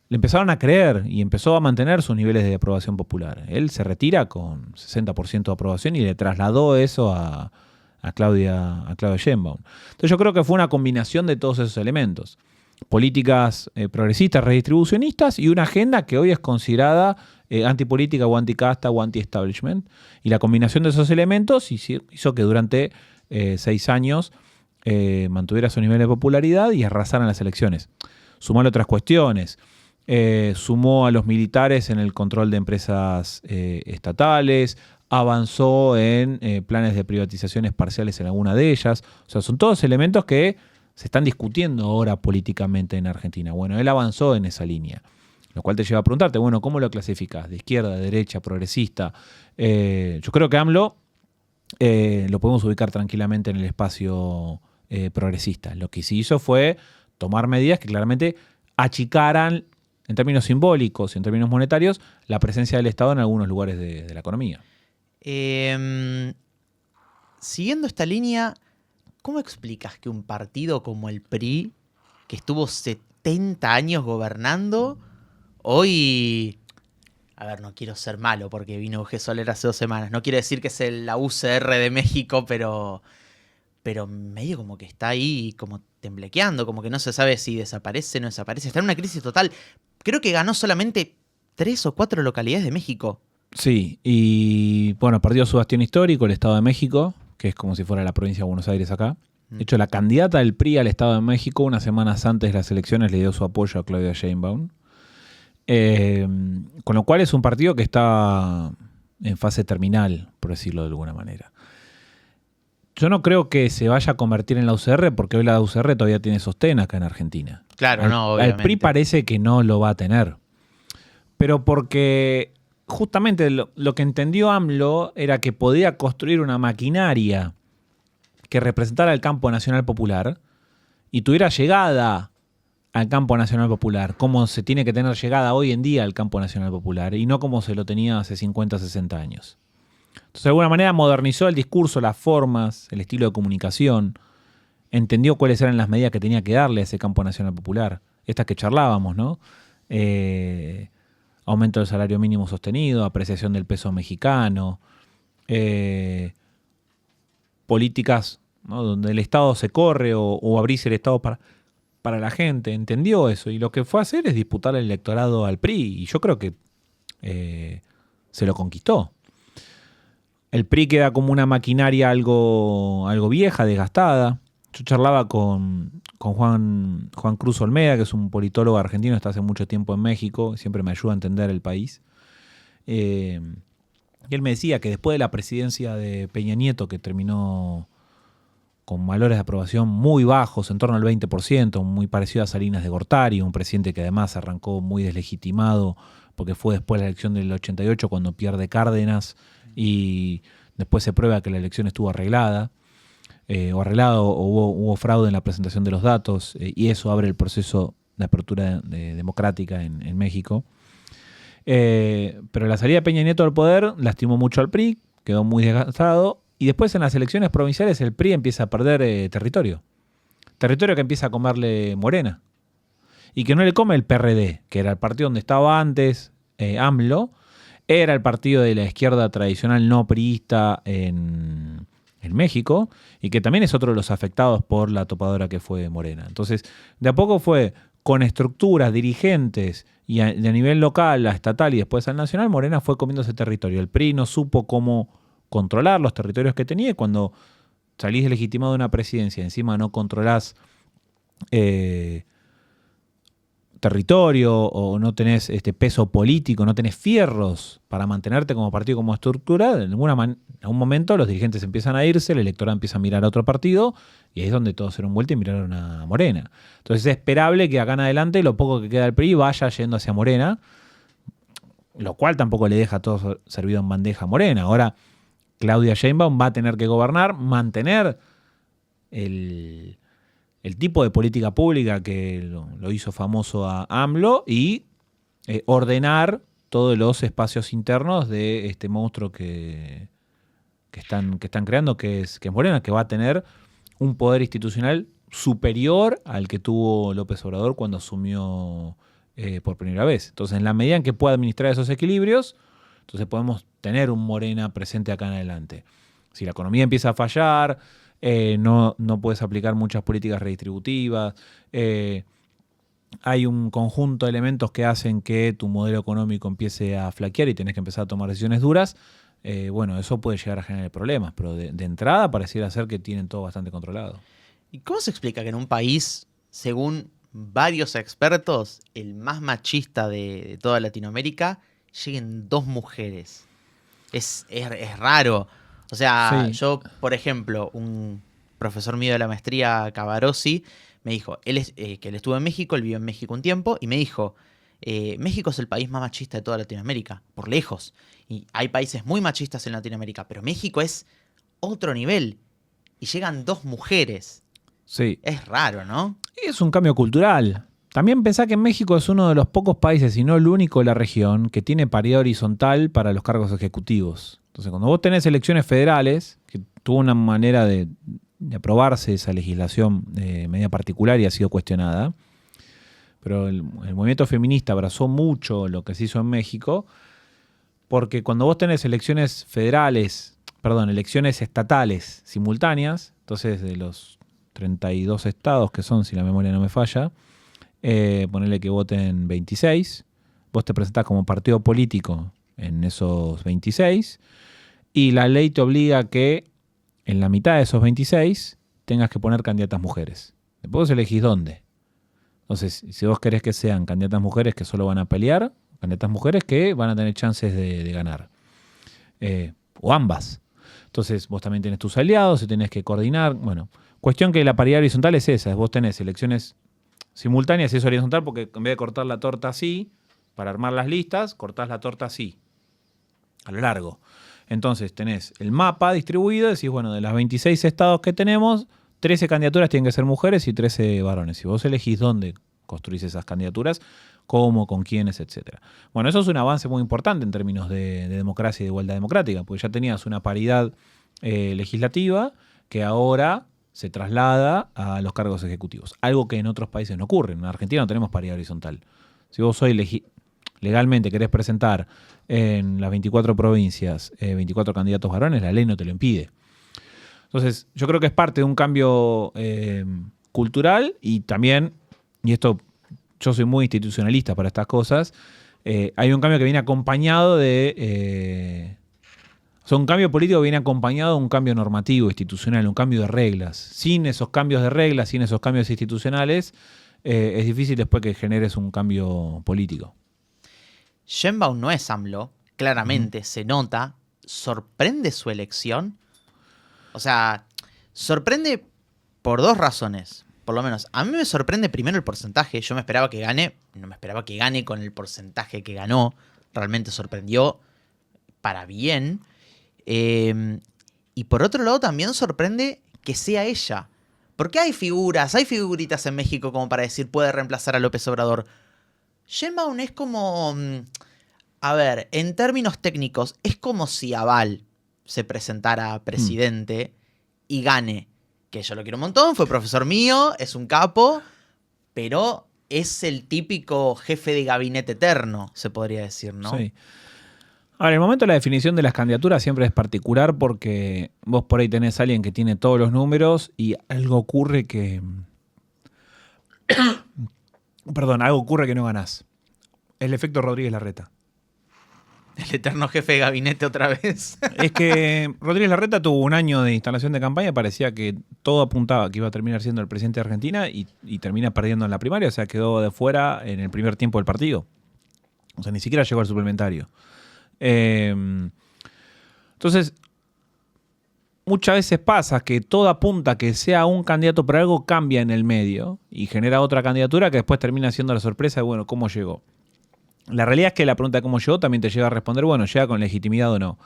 empezaron a creer y empezó a mantener sus niveles de aprobación popular. Él se retira con 60% de aprobación y le trasladó eso a Claudia Sheinbaum. Entonces, yo creo que fue una combinación de todos esos elementos. Políticas progresistas, redistribucionistas y una agenda que hoy es considerada antipolítica o anticasta o anti-establishment. Y la combinación de esos elementos hizo que durante 6 años mantuviera su nivel de popularidad y arrasaran las elecciones. Sumó otras cuestiones. Sumó a los militares en el control de empresas estatales, avanzó en planes de privatizaciones parciales en alguna de ellas. O sea, son todos elementos que se están discutiendo ahora políticamente en Argentina. Bueno, él avanzó en esa línea, lo cual te lleva a preguntarte, bueno, ¿cómo lo clasificas? ¿De izquierda, de derecha, progresista? Yo creo que AMLO lo podemos ubicar tranquilamente en el espacio progresista. Lo que sí hizo fue tomar medidas que claramente achicaran, en términos simbólicos y en términos monetarios, la presencia del Estado en algunos lugares de la economía. Siguiendo esta línea, ¿cómo explicas que un partido como el PRI, que estuvo 70 años gobernando, hoy... A ver, no quiero ser malo porque vino G. Soler hace 2 semanas. No quiero decir que es la UCR de México, pero medio como que está ahí como temblequeando, como que no se sabe si desaparece o no desaparece. Está en una crisis total. Creo que ganó solamente 3 o 4 localidades de México. Sí, y bueno, perdió su bastión histórico, el Estado de México, que es como si fuera la provincia de Buenos Aires acá. De hecho, la candidata del PRI al Estado de México, unas semanas antes de las elecciones, le dio su apoyo a Claudia Sheinbaum. Con lo cual es un partido que está en fase terminal, por decirlo de alguna manera. Yo no creo que se vaya a convertir en la UCR, porque hoy la UCR todavía tiene sostén acá en Argentina. Claro, no, obviamente. Al PRI parece que no lo va a tener. Pero porque justamente lo que entendió AMLO era que podía construir una maquinaria que representara el campo nacional popular y tuviera llegada al campo nacional popular, como se tiene que tener llegada hoy en día al campo nacional popular y no como se lo tenía hace 50, 60 años. Entonces, de alguna manera modernizó el discurso, las formas, el estilo de comunicación, entendió cuáles eran las medidas que tenía que darle a ese campo nacional popular, estas que charlábamos, ¿no? Aumento del salario mínimo sostenido, apreciación del peso mexicano, políticas, ¿no?, donde el Estado se corre o abrirse el Estado para la gente. Entendió eso y lo que fue a hacer es disputar el electorado al PRI y yo creo que se lo conquistó. El PRI queda como una maquinaria algo vieja, desgastada. Yo charlaba con Juan Cruz Olmeda, que es un politólogo argentino, está hace mucho tiempo en México, siempre me ayuda a entender el país. Y él me decía que después de la presidencia de Peña Nieto, que terminó con valores de aprobación muy bajos, en torno al 20%, muy parecido a Salinas de Gortari, un presidente que además arrancó muy deslegitimado, porque fue después de la elección del 88 cuando pierde Cárdenas y después se prueba que la elección estuvo arreglada. O hubo fraude en la presentación de los datos, y eso abre el proceso de apertura democrática en México. Pero la salida de Peña Nieto al poder lastimó mucho al PRI, quedó muy desgastado, y después en las elecciones provinciales el PRI empieza a perder territorio que empieza a comerle Morena, y que no le come el PRD, que era el partido donde estaba antes AMLO, era el partido de la izquierda tradicional no priista en México, y que también es otro de los afectados por la topadora que fue Morena. Entonces, de a poco fue con estructuras, dirigentes, y a nivel local, a estatal y después al nacional, Morena fue comiendo ese territorio. El PRI no supo cómo controlar los territorios que tenía, y cuando salís legitimado de una presidencia, encima no controlás territorio, o no tenés peso político, no tenés fierros para mantenerte como partido, como estructura, en algún momento los dirigentes empiezan a irse, el electorado empieza a mirar a otro partido, y ahí es donde todos se dieron vuelta y miraron a Morena. Entonces es esperable que acá en adelante lo poco que queda del PRI vaya yendo hacia Morena, lo cual tampoco le deja todo servido en bandeja a Morena. Ahora Claudia Sheinbaum va a tener que gobernar, mantener el tipo de política pública que lo hizo famoso a AMLO, y ordenar todos los espacios internos de este monstruo que están creando, que es Morena, que va a tener un poder institucional superior al que tuvo López Obrador cuando asumió por primera vez. Entonces, en la medida en que pueda administrar esos equilibrios, entonces podemos tener un Morena presente acá en adelante. Si la economía empieza a fallar, no puedes aplicar muchas políticas redistributivas, hay un conjunto de elementos que hacen que tu modelo económico empiece a flaquear y tenés que empezar a tomar decisiones duras. Bueno, eso puede llegar a generar problemas, pero de entrada pareciera ser que tienen todo bastante controlado. ¿Y cómo se explica que en un país, según varios expertos, el más machista de toda Latinoamérica, lleguen dos mujeres? Es raro. O sea, Sí. yo, por ejemplo, un profesor mío de la maestría, Cavarossi, me dijo, que él estuvo en México, él vivió en México un tiempo, y me dijo, México es el país más machista de toda Latinoamérica, por lejos. Y hay países muy machistas en Latinoamérica, pero México es otro nivel. Y llegan dos mujeres. Sí. Es raro, ¿no? Es un cambio cultural. También pensá que México es uno de los pocos países, y no el único de la región, que tiene paridad horizontal para los cargos ejecutivos. Entonces, cuando vos tenés elecciones federales, que tuvo una manera de aprobarse esa legislación de medida particular y ha sido cuestionada, pero el movimiento feminista abrazó mucho lo que se hizo en México, porque cuando vos tenés elecciones estatales simultáneas, entonces de los 32 estados que son, si la memoria no me falla, ponele que voten 26, vos te presentás como partido político en esos 26, y la ley te obliga a que en la mitad de esos 26 tengas que poner candidatas mujeres. Después vos elegís dónde. Entonces, si vos querés que sean candidatas mujeres que solo van a pelear, candidatas mujeres que van a tener chances de ganar. O ambas. Entonces, vos también tenés tus aliados y tenés que coordinar. Bueno, cuestión que la paridad horizontal es esa. Vos tenés elecciones simultáneas y es horizontal porque en vez de cortar la torta así, para armar las listas, cortás la torta así, a lo largo. Entonces tenés el mapa distribuido, decís, bueno, de las 26 estados que tenemos, 13 candidaturas tienen que ser mujeres y 13 varones. Y vos elegís dónde construís esas candidaturas, cómo, con quiénes, etc. Bueno, eso es un avance muy importante en términos de democracia y de igualdad democrática, porque ya tenías una paridad legislativa que ahora se traslada a los cargos ejecutivos. Algo que en otros países no ocurre. En Argentina no tenemos paridad horizontal. Si vos legalmente querés presentar en las 24 provincias 24 candidatos varones, la ley no te lo impide. Entonces, yo creo que es parte de un cambio cultural y también, y esto yo soy muy institucionalista para estas cosas, hay un cambio que viene acompañado de O sea, un cambio político viene acompañado de un cambio normativo, institucional, un cambio de reglas. Sin esos cambios de reglas, sin esos cambios institucionales, es difícil después que generes un cambio político. Sheinbaum no es AMLO, claramente se nota. ¿Sorprende su elección? O sea, sorprende por dos razones. Por lo menos, a mí me sorprende primero el porcentaje. Yo me esperaba que gane. No me esperaba que gane con el porcentaje que ganó. Realmente sorprendió para bien. Y por otro lado también sorprende que sea ella. Porque hay figuritas en México como para decir puede reemplazar a López Obrador. Sheinbaum es como... A ver, en términos técnicos, es como si Aval se presentara a presidente y gane. Que yo lo quiero un montón, fue profesor mío, es un capo, pero es el típico jefe de gabinete eterno, se podría decir, ¿no? Sí. Ahora, el momento de la definición de las candidaturas siempre es particular porque vos por ahí tenés a alguien que tiene todos los números y algo ocurre que... Perdón, algo ocurre que no ganás. El efecto Rodríguez Larreta. El eterno jefe de gabinete otra vez. Es que Rodríguez Larreta tuvo un año de instalación de campaña, parecía que todo apuntaba que iba a terminar siendo el presidente de Argentina y termina perdiendo en la primaria, o sea, quedó de fuera en el primer tiempo del partido. O sea, ni siquiera llegó al suplementario. Entonces, muchas veces pasa que todo apunta a que sea un candidato, pero algo cambia en el medio y genera otra candidatura que después termina siendo la sorpresa de, bueno, ¿cómo llegó? La realidad es que la pregunta de cómo llegó también te llega a responder, bueno, ¿llega con legitimidad o no?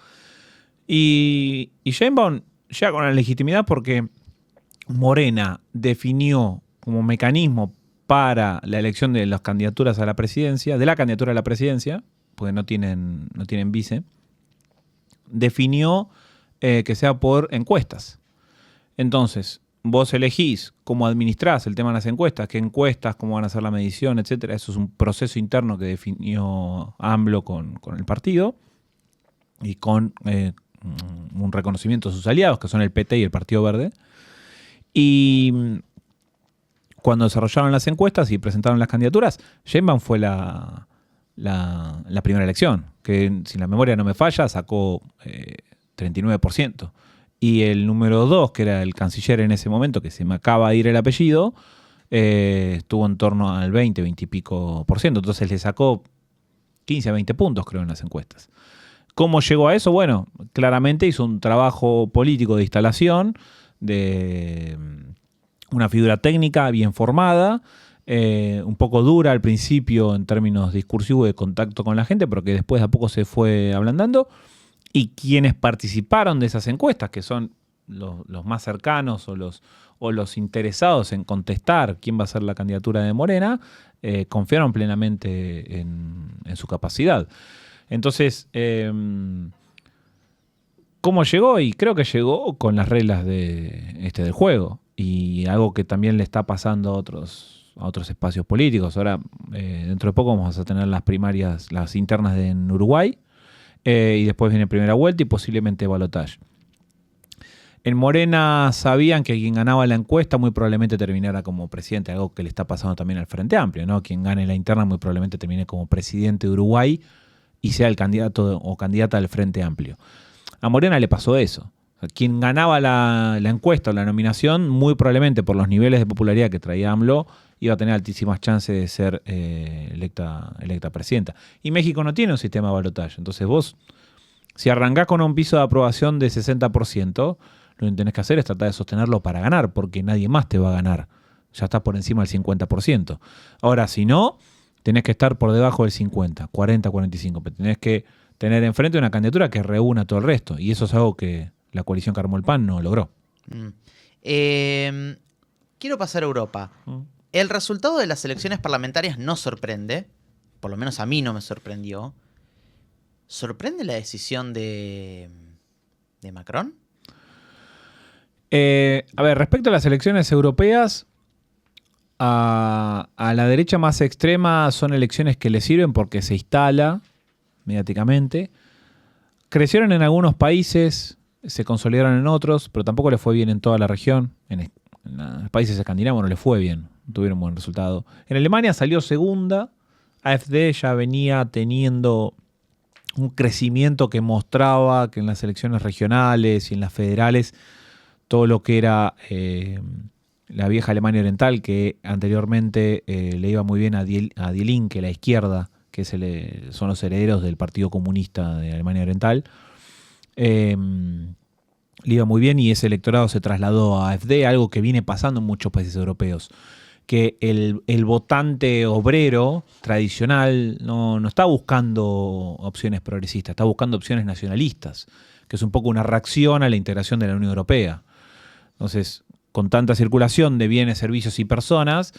Y Sheinbaum llega con la legitimidad porque Morena definió como mecanismo para la elección de las candidaturas a la presidencia, de la candidatura a la presidencia, porque no tienen vice, definió que sea por encuestas. Entonces, vos elegís cómo administrás el tema de las encuestas, qué encuestas, cómo van a hacer la medición, etcétera. Eso es un proceso interno que definió AMLO con el partido y con un reconocimiento de sus aliados, que son el PT y el Partido Verde. Y cuando desarrollaron las encuestas y presentaron las candidaturas, Sheinbaum fue la primera elección, que si la memoria no me falla, sacó 39%. Y el número 2, que era el canciller en ese momento, que se me acaba de ir el apellido, estuvo en torno al 20 y pico %. Entonces le sacó 15 a 20 puntos, creo, en las encuestas. ¿Cómo llegó a eso? Bueno, claramente hizo un trabajo político de instalación, de una figura técnica bien formada, un poco dura al principio en términos discursivos de contacto con la gente, pero que después de a poco se fue ablandando. Y quienes participaron de esas encuestas, que son los más cercanos o los interesados en contestar quién va a ser la candidatura de Morena, confiaron plenamente en su capacidad. Entonces, ¿cómo llegó? Y creo que llegó con las reglas del juego. Y algo que también le está pasando a otros espacios políticos. Ahora, dentro de poco vamos a tener las primarias, las internas en Uruguay. Y después viene primera vuelta y posiblemente balotaje. En Morena sabían que quien ganaba la encuesta muy probablemente terminara como presidente, algo que le está pasando también al Frente Amplio, ¿no? Quien gane la interna muy probablemente termine como presidente de Uruguay y sea el candidato o candidata del Frente Amplio. A Morena le pasó eso. O sea, quien ganaba la encuesta o la nominación, muy probablemente por los niveles de popularidad que traía AMLO, iba a tener altísimas chances de ser electa presidenta. Y México no tiene un sistema de balotaje. Entonces vos, si arrancás con un piso de aprobación de 60%, lo que tenés que hacer es tratar de sostenerlo para ganar, porque nadie más te va a ganar. Ya estás por encima del 50%. Ahora, si no, tenés que estar por debajo del 50, 40, 45. Pero tenés que tener enfrente una candidatura que reúna todo el resto. Y eso es algo que la coalición que armó el PAN no logró. Quiero pasar a Europa. El resultado de las elecciones parlamentarias no sorprende, por lo menos a mí no me sorprendió. ¿Sorprende la decisión de Macron? A ver, respecto a las elecciones europeas, a la derecha más extrema son elecciones que le sirven porque se instala mediáticamente. Crecieron en algunos países, se consolidaron en otros, pero tampoco le fue bien en toda la región. En los países escandinavos no le fue bien, tuvieron buen resultado. En Alemania salió segunda, AfD ya venía teniendo un crecimiento que mostraba que en las elecciones regionales y en las federales todo lo que era la vieja Alemania Oriental, que anteriormente le iba muy bien a Die Linke, la izquierda, que son los herederos del Partido Comunista de Alemania Oriental, le iba muy bien y ese electorado se trasladó a AfD, algo que viene pasando en muchos países europeos, que el votante obrero tradicional no está buscando opciones progresistas, está buscando opciones nacionalistas, que es un poco una reacción a la integración de la Unión Europea. Entonces, con tanta circulación de bienes, servicios y personas,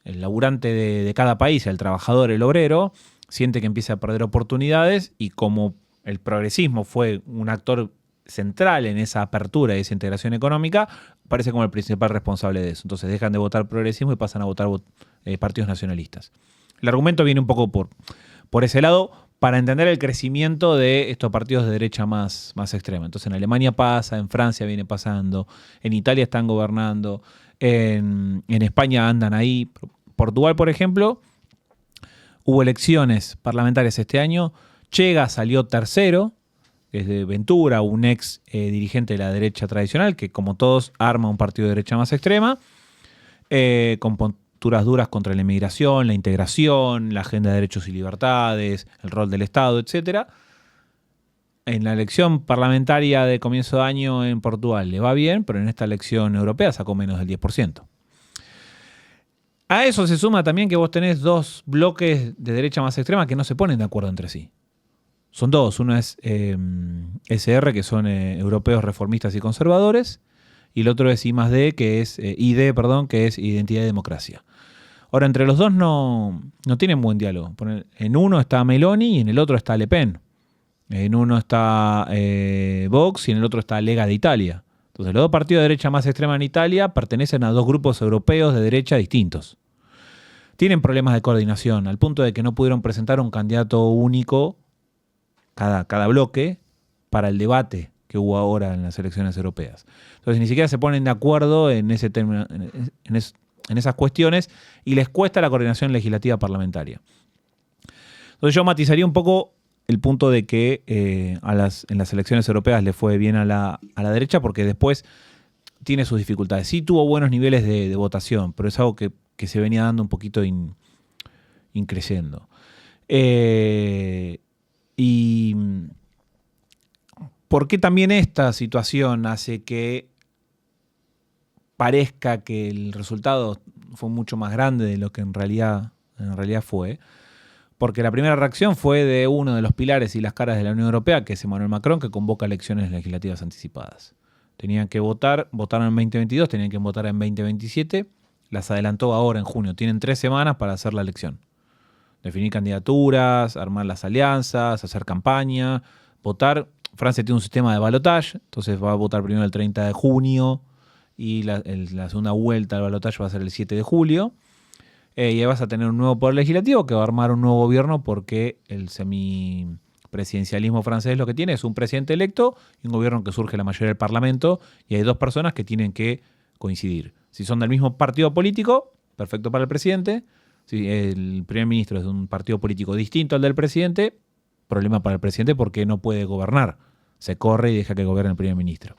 el laburante de cada país, el trabajador, el obrero, siente que empieza a perder oportunidades y como el progresismo fue un actor central en esa apertura y esa integración económica, parece como el principal responsable de eso. Entonces dejan de votar progresismo y pasan a votar partidos nacionalistas. El argumento viene un poco por ese lado para entender el crecimiento de estos partidos de derecha más extrema. Entonces en Alemania pasa, en Francia viene pasando, en Italia están gobernando, en España andan ahí. Portugal, por ejemplo, hubo elecciones parlamentarias este año, Chega salió tercero, es de Ventura, un ex dirigente de la derecha tradicional, que como todos arma un partido de derecha más extrema, con posturas duras contra la inmigración, la integración, la agenda de derechos y libertades, el rol del Estado, etc. En la elección parlamentaria de comienzo de año en Portugal le va bien, pero en esta elección europea sacó menos del 10%. A eso se suma también que vos tenés dos bloques de derecha más extrema que no se ponen de acuerdo entre sí. Son dos, uno es SR, que son europeos reformistas y conservadores, y el otro es I+D, que es ID, que es Identidad y Democracia. Ahora, entre los dos no tienen buen diálogo. En uno está Meloni y en el otro está Le Pen. En uno está Vox y en el otro está Lega de Italia. Entonces, los dos partidos de derecha más extrema en Italia pertenecen a dos grupos europeos de derecha distintos. Tienen problemas de coordinación, al punto de que no pudieron presentar un candidato único cada bloque para el debate que hubo ahora en las elecciones europeas. Entonces ni siquiera se ponen de acuerdo en ese término, en esas cuestiones y les cuesta la coordinación legislativa parlamentaria. Entonces yo matizaría un poco el punto de que en las elecciones europeas le fue bien a la derecha porque después tiene sus dificultades. Sí tuvo buenos niveles de votación, pero es algo que se venía dando un poquito increciendo. Y ¿por qué también esta situación hace que parezca que el resultado fue mucho más grande de lo que en realidad fue? Porque la primera reacción fue de uno de los pilares y las caras de la Unión Europea, que es Emmanuel Macron, que convoca elecciones legislativas anticipadas. Tenían que votaron en 2022, tenían que votar en 2027, las adelantó ahora en junio. Tienen 3 semanas para hacer la elección. Definir candidaturas, armar las alianzas, hacer campaña, votar. Francia tiene un sistema de balotage, entonces va a votar primero el 30 de junio y la segunda vuelta del balotage va a ser el 7 de julio. Y ahí vas a tener un nuevo poder legislativo que va a armar un nuevo gobierno porque el semipresidencialismo francés lo que tiene es un presidente electo y un gobierno que surge la mayoría del parlamento y hay dos personas que tienen que coincidir. Si son del mismo partido político, perfecto para el presidente. Si el primer ministro es de un partido político distinto al del presidente, problema para el presidente porque no puede gobernar. Se corre y deja que gobierne el primer ministro.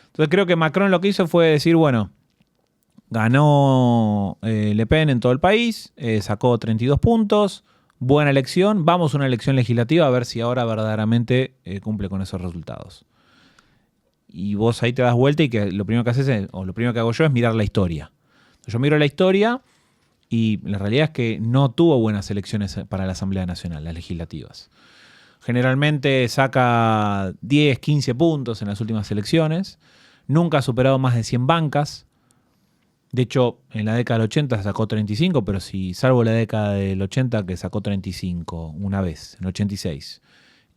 Entonces creo que Macron lo que hizo fue decir, bueno, ganó Le Pen en todo el país, sacó 32 puntos, buena elección, vamos a una elección legislativa a ver si ahora verdaderamente cumple con esos resultados. Y vos ahí te das vuelta y que lo primero que haces, o lo primero que hago yo es mirar la historia. Entonces, yo miro la historia y la realidad es que no tuvo buenas elecciones para la Asamblea Nacional, las legislativas. Generalmente saca 10, 15 puntos en las últimas elecciones, nunca ha superado más de 100 bancas. De hecho, en la década del 80 sacó 35, pero si salvo la década del 80 que sacó 35 una vez, en 86.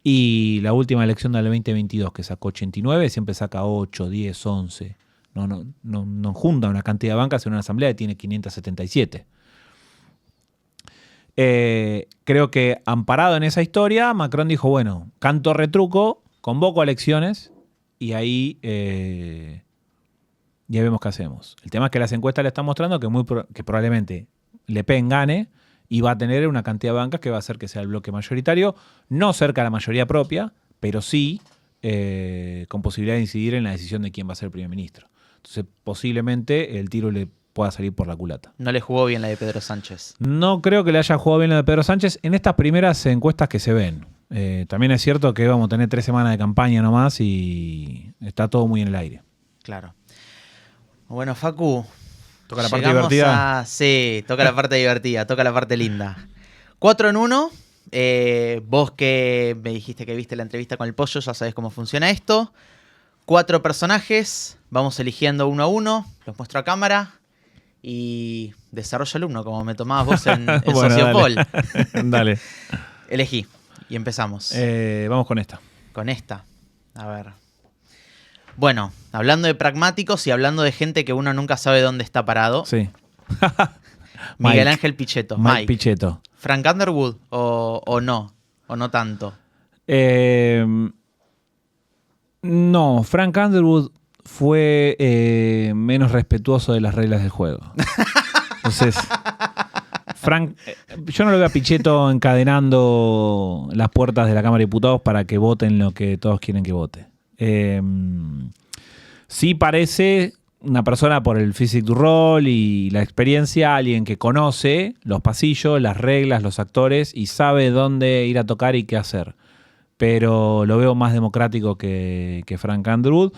Y la última elección del 2022 que sacó 89, siempre saca 8, 10, 11. No junta una cantidad de bancas en una asamblea que tiene 577. Creo que amparado en esa historia, Macron dijo, bueno, canto retruco, convoco a elecciones y ahí ya vemos qué hacemos. El tema es que las encuestas le están mostrando que probablemente Le Pen gane y va a tener una cantidad de bancas que va a hacer que sea el bloque mayoritario, no cerca de la mayoría propia, pero sí con posibilidad de incidir en la decisión de quién va a ser el primer ministro. Entonces, posiblemente el tiro le pueda salir por la culata. No le jugó bien la de Pedro Sánchez. No creo que le haya jugado bien la de Pedro Sánchez en estas primeras encuestas que se ven. También es cierto que vamos a tener 3 semanas de campaña nomás y está todo muy en el aire. Claro. Bueno, Facu. ¿Toca la parte divertida? Sí, toca la parte divertida, toca la parte linda. 4 en 1. Vos que me dijiste que viste la entrevista con el Pollo, ya sabés cómo funciona esto. 4 personajes, vamos eligiendo uno a uno, los muestro a cámara y desarrollo alumno, como me tomabas vos en Bueno, Sociopol. Dale. Elegí y empezamos. Vamos con esta. Con esta. A ver. Bueno, hablando de pragmáticos y hablando de gente que uno nunca sabe dónde está parado. Sí. Miguel Ángel Pichetto. Mike Pichetto. ¿Frank Underwood o no? ¿O no tanto? No, Frank Underwood fue menos respetuoso de las reglas del juego. Entonces, Frank, yo no lo veo a Pichetto encadenando las puertas de la Cámara de Diputados para que voten lo que todos quieren que vote. Sí parece una persona por el physique du role y la experiencia, alguien que conoce los pasillos, las reglas, los actores y sabe dónde ir a tocar y qué hacer. Pero lo veo más democrático que Frank Underwood.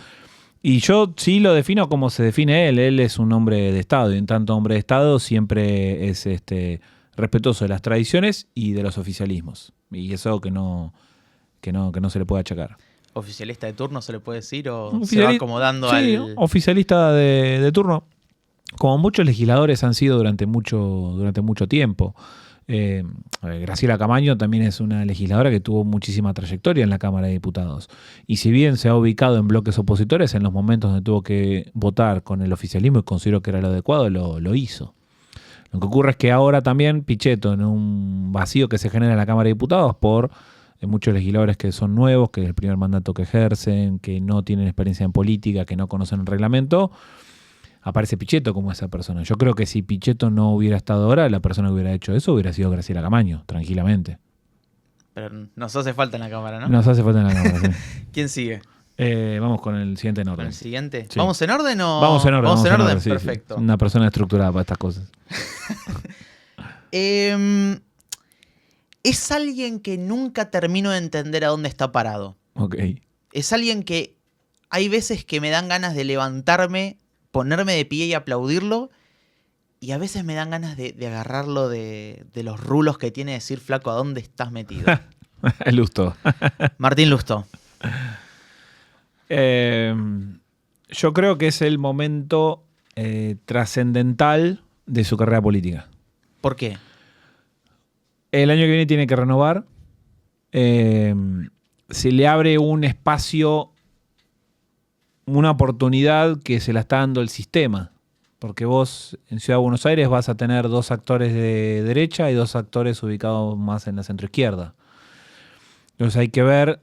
Y yo sí lo defino como se define él. Él es un hombre de Estado y en tanto hombre de Estado siempre es respetuoso de las tradiciones y de los oficialismos. Y eso que no se le puede achacar. ¿Oficialista de turno se le puede decir o se va acomodando sí, al...? Oficialista de turno, como muchos legisladores han sido durante mucho tiempo. Graciela Camaño también es una legisladora que tuvo muchísima trayectoria en la Cámara de Diputados. Y si bien se ha ubicado en bloques opositores, en los momentos donde tuvo que votar con el oficialismo y considero que era lo adecuado, lo hizo. Lo que ocurre es que ahora también Pichetto, en un vacío que se genera en la Cámara de Diputados por muchos legisladores que son nuevos, que es el primer mandato que ejercen, que no tienen experiencia en política, que no conocen el reglamento, aparece Pichetto como esa persona. Yo creo que si Pichetto no hubiera estado ahora, la persona que hubiera hecho eso hubiera sido Graciela Camaño, tranquilamente. Pero nos hace falta en la cámara, ¿no? Nos hace falta en la cámara, sí. ¿Quién sigue? Vamos con el siguiente en orden. ¿Con el siguiente? Sí. ¿Vamos en orden o...? Vamos en orden. Vamos en orden, sí, perfecto. Sí. Una persona estructurada para estas cosas. Es alguien que nunca termino de entender a dónde está parado. Ok. Es alguien que hay veces que me dan ganas de levantarme, ponerme de pie y aplaudirlo, y a veces me dan ganas de agarrarlo de los rulos que tiene, decir, flaco, ¿a dónde estás metido? El Lustó. Martín Lustó. Yo creo que es el momento trascendental de su carrera política. ¿Por qué? El año que viene tiene que renovar. Se le abre un espacio, una oportunidad que se la está dando el sistema. Porque vos en Ciudad de Buenos Aires vas a tener 2 actores de derecha y 2 actores ubicados más en la centroizquierda. Entonces hay que ver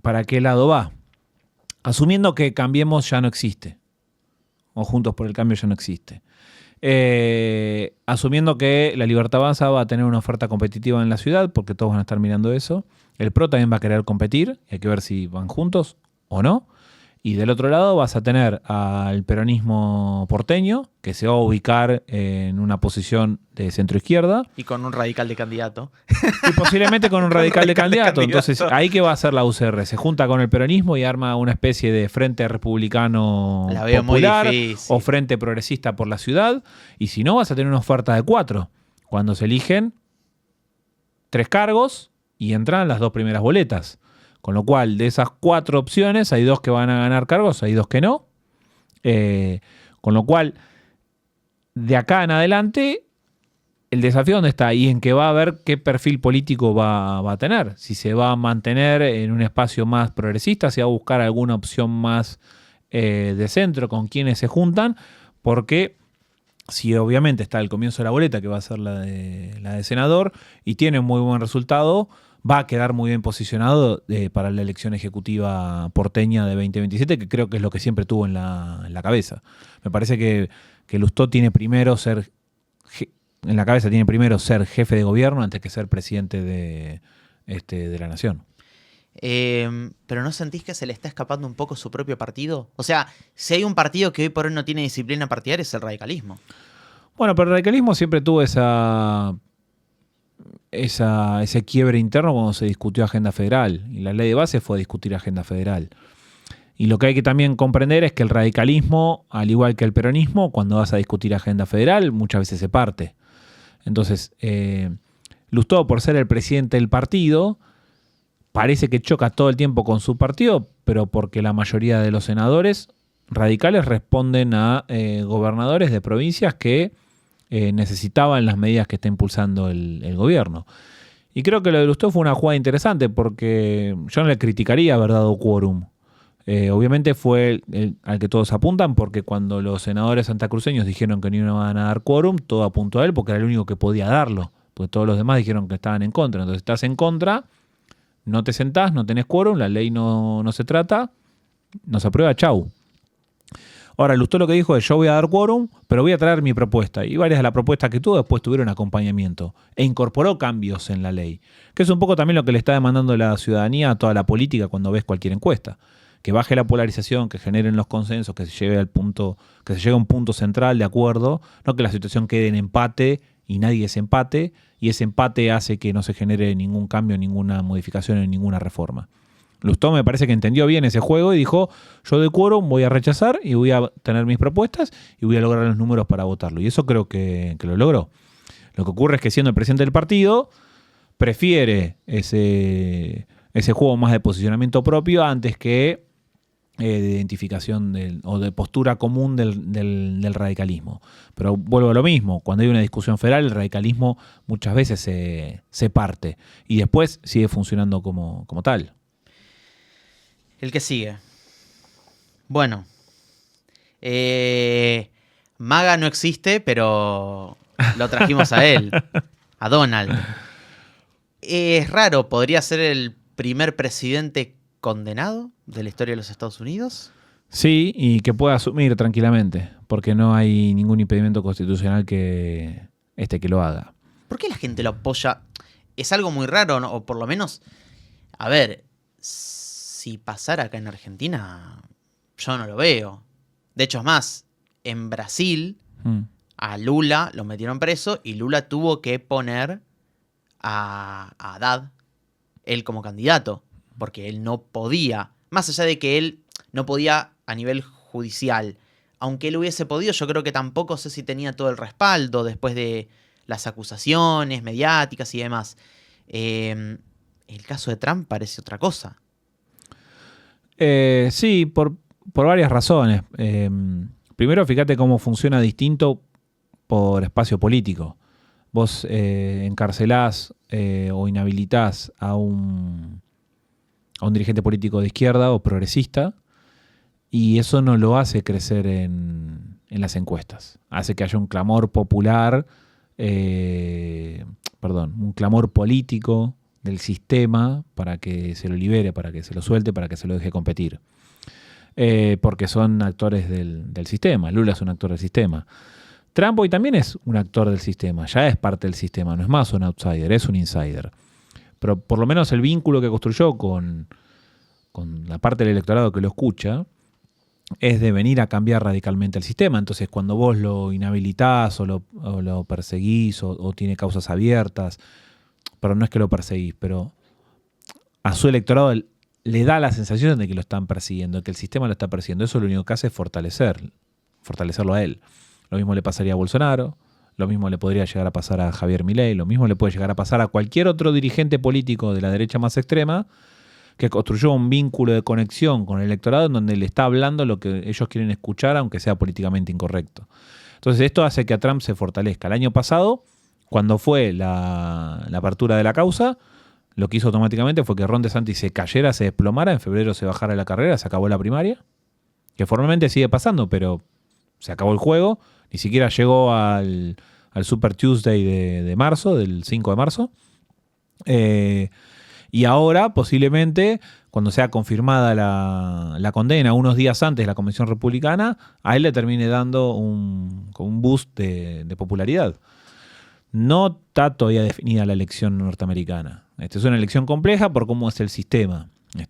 para qué lado va. Asumiendo que Cambiemos ya no existe. O Juntos por el Cambio ya no existe. Asumiendo que la Libertad Avanza va a tener una oferta competitiva en la ciudad, porque todos van a estar mirando eso. El PRO también va a querer competir, y hay que ver si van juntos o no. Y del otro lado vas a tener al peronismo porteño, que se va a ubicar en una posición de centro-izquierda. Y con un radical de candidato. Y posiblemente con un radical de candidato. Entonces, ¿ahí qué va a hacer la UCR? Se junta con el peronismo y arma una especie de frente republicano la veo popular muy difícil. O frente progresista por la ciudad. Y si no, vas a tener una oferta de 4. Cuando se eligen 3 cargos y entran las 2 primeras boletas. Con lo cual, de esas 4 opciones, hay 2 que van a ganar cargos, hay 2 que no. Con lo cual, de acá en adelante, el desafío dónde está y en que va a ver qué perfil político va a tener. Si se va a mantener en un espacio más progresista, si va a buscar alguna opción más de centro con quienes se juntan, porque si obviamente está al comienzo de la boleta, que va a ser la de senador, y tiene un muy buen resultado, va a quedar muy bien posicionado para la elección ejecutiva porteña de 2027, que creo que es lo que siempre tuvo en la cabeza. Me parece que Lustó tiene primero ser en la cabeza tiene primero ser jefe de gobierno antes que ser presidente de la nación. ¿Pero no sentís que se le está escapando un poco su propio partido? O sea, si hay un partido que hoy por hoy no tiene disciplina partidaria es el radicalismo. Bueno, pero el radicalismo siempre tuvo ese quiebre interno cuando se discutió agenda federal. Y la ley de base fue discutir agenda federal. Y lo que hay que también comprender es que el radicalismo, al igual que el peronismo, cuando vas a discutir agenda federal, muchas veces se parte. Entonces, Lustó, por ser el presidente del partido, parece que choca todo el tiempo con su partido, pero porque la mayoría de los senadores radicales responden a gobernadores de provincias que necesitaban las medidas que está impulsando el gobierno. Y creo que lo de Lustó fue una jugada interesante porque yo no le criticaría haber dado quórum. Obviamente fue al que todos apuntan porque cuando los senadores santacruceños dijeron que no iban a dar quórum, todo apuntó a él porque era el único que podía darlo, porque todos los demás dijeron que estaban en contra. Entonces estás en contra, no te sentás, no tenés quórum, la ley no se trata, no se aprueba, chau. Ahora, Lustó lo que dijo es, yo voy a dar quórum, pero voy a traer mi propuesta. Y varias de las propuestas que tuvo después tuvieron acompañamiento. E incorporó cambios en la ley. Que es un poco también lo que le está demandando la ciudadanía a toda la política cuando ves cualquier encuesta. Que baje la polarización, que generen los consensos, que se llegue a un punto central de acuerdo, no que la situación quede en empate y nadie desempate, y ese empate hace que no se genere ningún cambio, ninguna modificación en ninguna reforma. Lustó me parece que entendió bien ese juego y dijo, yo de quórum voy a rechazar y voy a tener mis propuestas y voy a lograr los números para votarlo. Y eso creo que lo logró. Lo que ocurre es que siendo el presidente del partido, prefiere ese juego más de posicionamiento propio antes que de identificación o de postura común del radicalismo. Pero vuelvo a lo mismo, cuando hay una discusión federal, el radicalismo muchas veces se parte y después sigue funcionando como tal. El que sigue. Bueno. Maga no existe, pero lo trajimos a él. A Donald. Es raro, podría ser el primer presidente condenado de la historia de los Estados Unidos. Sí, y que pueda asumir tranquilamente, porque no hay ningún impedimento constitucional que lo haga. ¿Por qué la gente lo apoya? Es algo muy raro, ¿no? O por lo menos, a ver, si pasara acá en Argentina, yo no lo veo. De hecho, es más, en Brasil a Lula lo metieron preso y Lula tuvo que poner a Haddad, él como candidato, porque él no podía, más allá de que él no podía a nivel judicial, aunque él hubiese podido, yo creo que tampoco sé si tenía todo el respaldo después de las acusaciones mediáticas y demás. El caso de Trump parece otra cosa. Sí, por varias razones. Primero, fíjate cómo funciona distinto por espacio político. Vos encarcelás o inhabilitás a un dirigente político de izquierda o progresista y eso no lo hace crecer en las encuestas. Hace que haya un clamor popular, un clamor político del sistema para que se lo libere, para que se lo suelte, para que se lo deje competir. Porque son actores del sistema. Lula es un actor del sistema. Trump hoy también es un actor del sistema, ya es parte del sistema, no es más un outsider, es un insider. Pero por lo menos el vínculo que construyó con la parte del electorado que lo escucha es de venir a cambiar radicalmente el sistema. Entonces, cuando vos lo inhabilitás o lo perseguís o tiene causas abiertas, pero no es que lo perseguís, pero a su electorado le da la sensación de que lo están persiguiendo, de que el sistema lo está persiguiendo. Eso lo único que hace es fortalecerlo a él. Lo mismo le pasaría a Bolsonaro, lo mismo le podría llegar a pasar a Javier Milei, lo mismo le puede llegar a pasar a cualquier otro dirigente político de la derecha más extrema que construyó un vínculo de conexión con el electorado en donde le está hablando lo que ellos quieren escuchar, aunque sea políticamente incorrecto. Entonces esto hace que a Trump se fortalezca. El año pasado, cuando fue la apertura de la causa, lo que hizo automáticamente fue que Ron DeSantis se cayera, se desplomara, en febrero se bajara de la carrera, se acabó la primaria, que formalmente sigue pasando, pero se acabó el juego. Ni siquiera llegó al Super Tuesday de marzo, del 5 de marzo. Y ahora, posiblemente, cuando sea confirmada la condena, unos días antes de la Convención Republicana, a él le termine dando un boost de popularidad. no está todavía definida la elección norteamericana. Es una elección compleja por cómo es el sistema.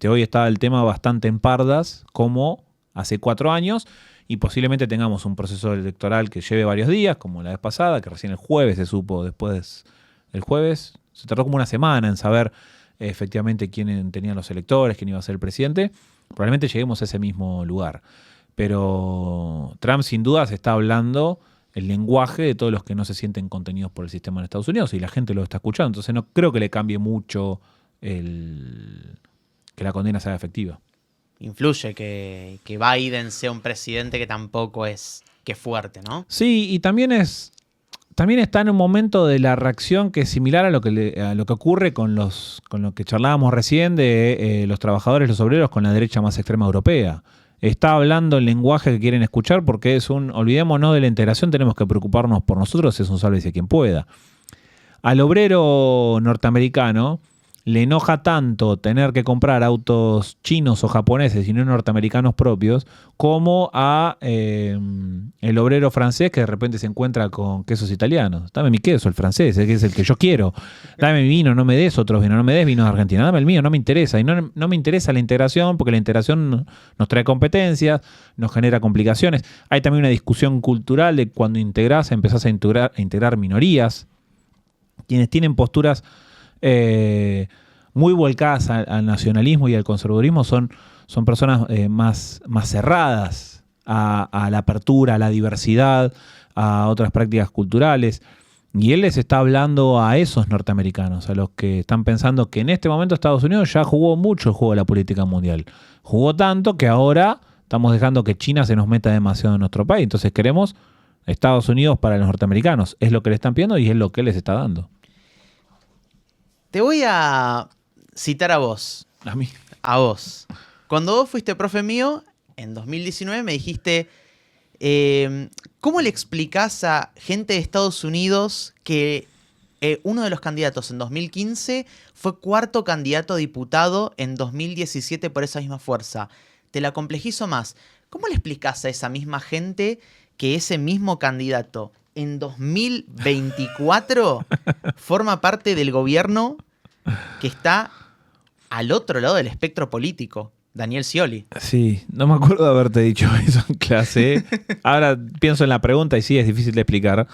Hoy está el tema bastante en pardas, como hace 4 años, y posiblemente tengamos un proceso electoral que lleve varios días, como la vez pasada, que recién el jueves se supo, después el jueves, se tardó como una semana en saber efectivamente quién tenían los electores, quién iba a ser el presidente. Probablemente lleguemos a ese mismo lugar. Pero Trump sin duda se está hablando el lenguaje de todos los que no se sienten contenidos por el sistema en Estados Unidos, y la gente lo está escuchando. Entonces no creo que le cambie mucho que la condena sea efectiva. Influye que Biden sea un presidente que tampoco es que fuerte, ¿no? Sí, y también está en un momento de la reacción que es similar a lo que ocurre con lo que charlábamos recién de los trabajadores, los obreros con la derecha más extrema europea. Está hablando el lenguaje que quieren escuchar porque olvidémonos de la integración, tenemos que preocuparnos por nosotros, es un sálvese quien pueda. Al obrero norteamericano le enoja tanto tener que comprar autos chinos o japoneses y no norteamericanos propios, como a el obrero francés que de repente se encuentra con quesos italianos. Dame mi queso, el francés, que es el que yo quiero. Dame mi vino, no me des otros vinos, no me des vino de Argentina, dame el mío, no me interesa. Y no me interesa la integración, porque la integración nos trae competencias, nos genera complicaciones. Hay también una discusión cultural de cuando empezás a integrar minorías, quienes tienen posturas muy volcadas al nacionalismo y al conservadurismo son personas más cerradas a la apertura, a la diversidad, a otras prácticas culturales. Y él les está hablando a esos norteamericanos, a los que están pensando que en este momento Estados Unidos ya jugó mucho el juego de la política mundial. Jugó tanto que ahora estamos dejando que China se nos meta demasiado en nuestro país. Entonces queremos Estados Unidos para los norteamericanos. Es lo que le están pidiendo y es lo que él les está dando. Te voy a citar a vos. A mí. A vos. Cuando vos fuiste profe mío, en 2019 me dijiste, ¿cómo le explicás a gente de Estados Unidos que uno de los candidatos en 2015 fue 4º candidato a diputado en 2017 por esa misma fuerza? Te la complejizo más. ¿Cómo le explicás a esa misma gente que ese mismo candidato en 2024 forma parte del gobierno que está al otro lado del espectro político? Daniel Scioli. Sí, no me acuerdo de haberte dicho eso en clase. Ahora pienso en la pregunta y sí, es difícil de explicar.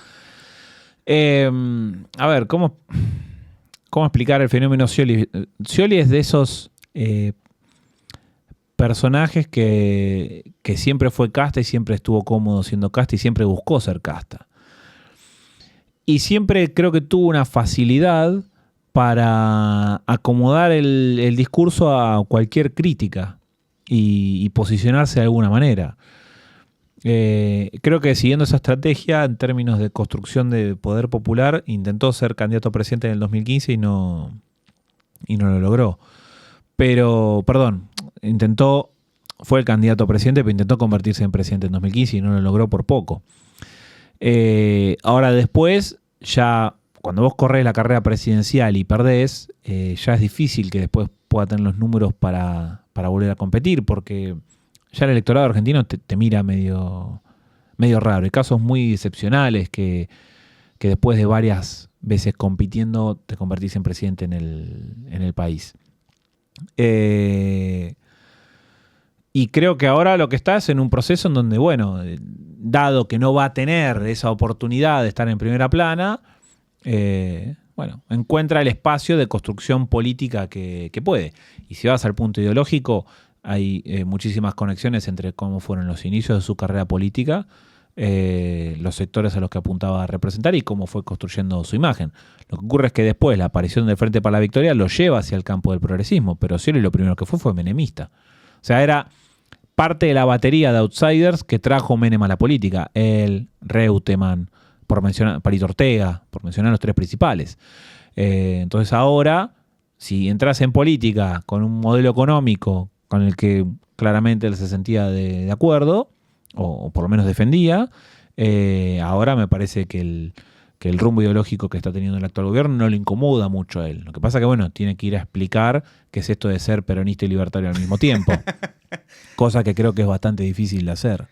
A ver, ¿cómo explicar el fenómeno Scioli? Scioli es de esos personajes que siempre fue casta y siempre estuvo cómodo siendo casta y siempre buscó ser casta. Y siempre creo que tuvo una facilidad para acomodar el discurso a cualquier crítica y posicionarse de alguna manera. Creo que siguiendo esa estrategia en términos de construcción de poder popular, intentó ser candidato a presidente en el 2015 y no lo logró. Pero, perdón, fue el candidato a presidente, pero intentó convertirse en presidente en 2015 y no lo logró por poco. Ahora después, ya cuando vos corres la carrera presidencial y perdés, ya es difícil que después pueda tener los números para volver a competir, porque ya el electorado argentino te mira medio raro. Hay casos muy excepcionales que después de varias veces compitiendo te convertís en presidente en el país. Y creo que ahora lo que está es en un proceso en donde, bueno, dado que no va a tener esa oportunidad de estar en primera plana, encuentra el espacio de construcción política que puede. Y si vas al punto ideológico, hay muchísimas conexiones entre cómo fueron los inicios de su carrera política, los sectores a los que apuntaba a representar y cómo fue construyendo su imagen. Lo que ocurre es que después la aparición del Frente para la Victoria lo lleva hacia el campo del progresismo, pero Scioli lo primero que fue menemista. O sea, era parte de la batería de outsiders que trajo Menem a la política. Él, Reutemann, Palito Ortega, por mencionar los 3 principales. Entonces ahora, si entras en política con un modelo económico con el que claramente él se sentía de acuerdo, o por lo menos defendía, ahora me parece que el rumbo ideológico que está teniendo el actual gobierno no le incomoda mucho a él. Lo que pasa es que, bueno, tiene que ir a explicar qué es esto de ser peronista y libertario al mismo tiempo. Cosa que creo que es bastante difícil de hacer.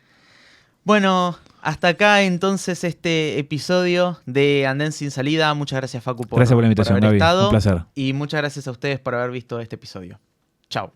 Bueno, Hasta acá entonces este episodio de Andén sin salida. Muchas gracias, Facu, Gracias por la invitación, haber Gaby. estado. Un placer. Y muchas gracias a ustedes por haber visto este episodio. Chao.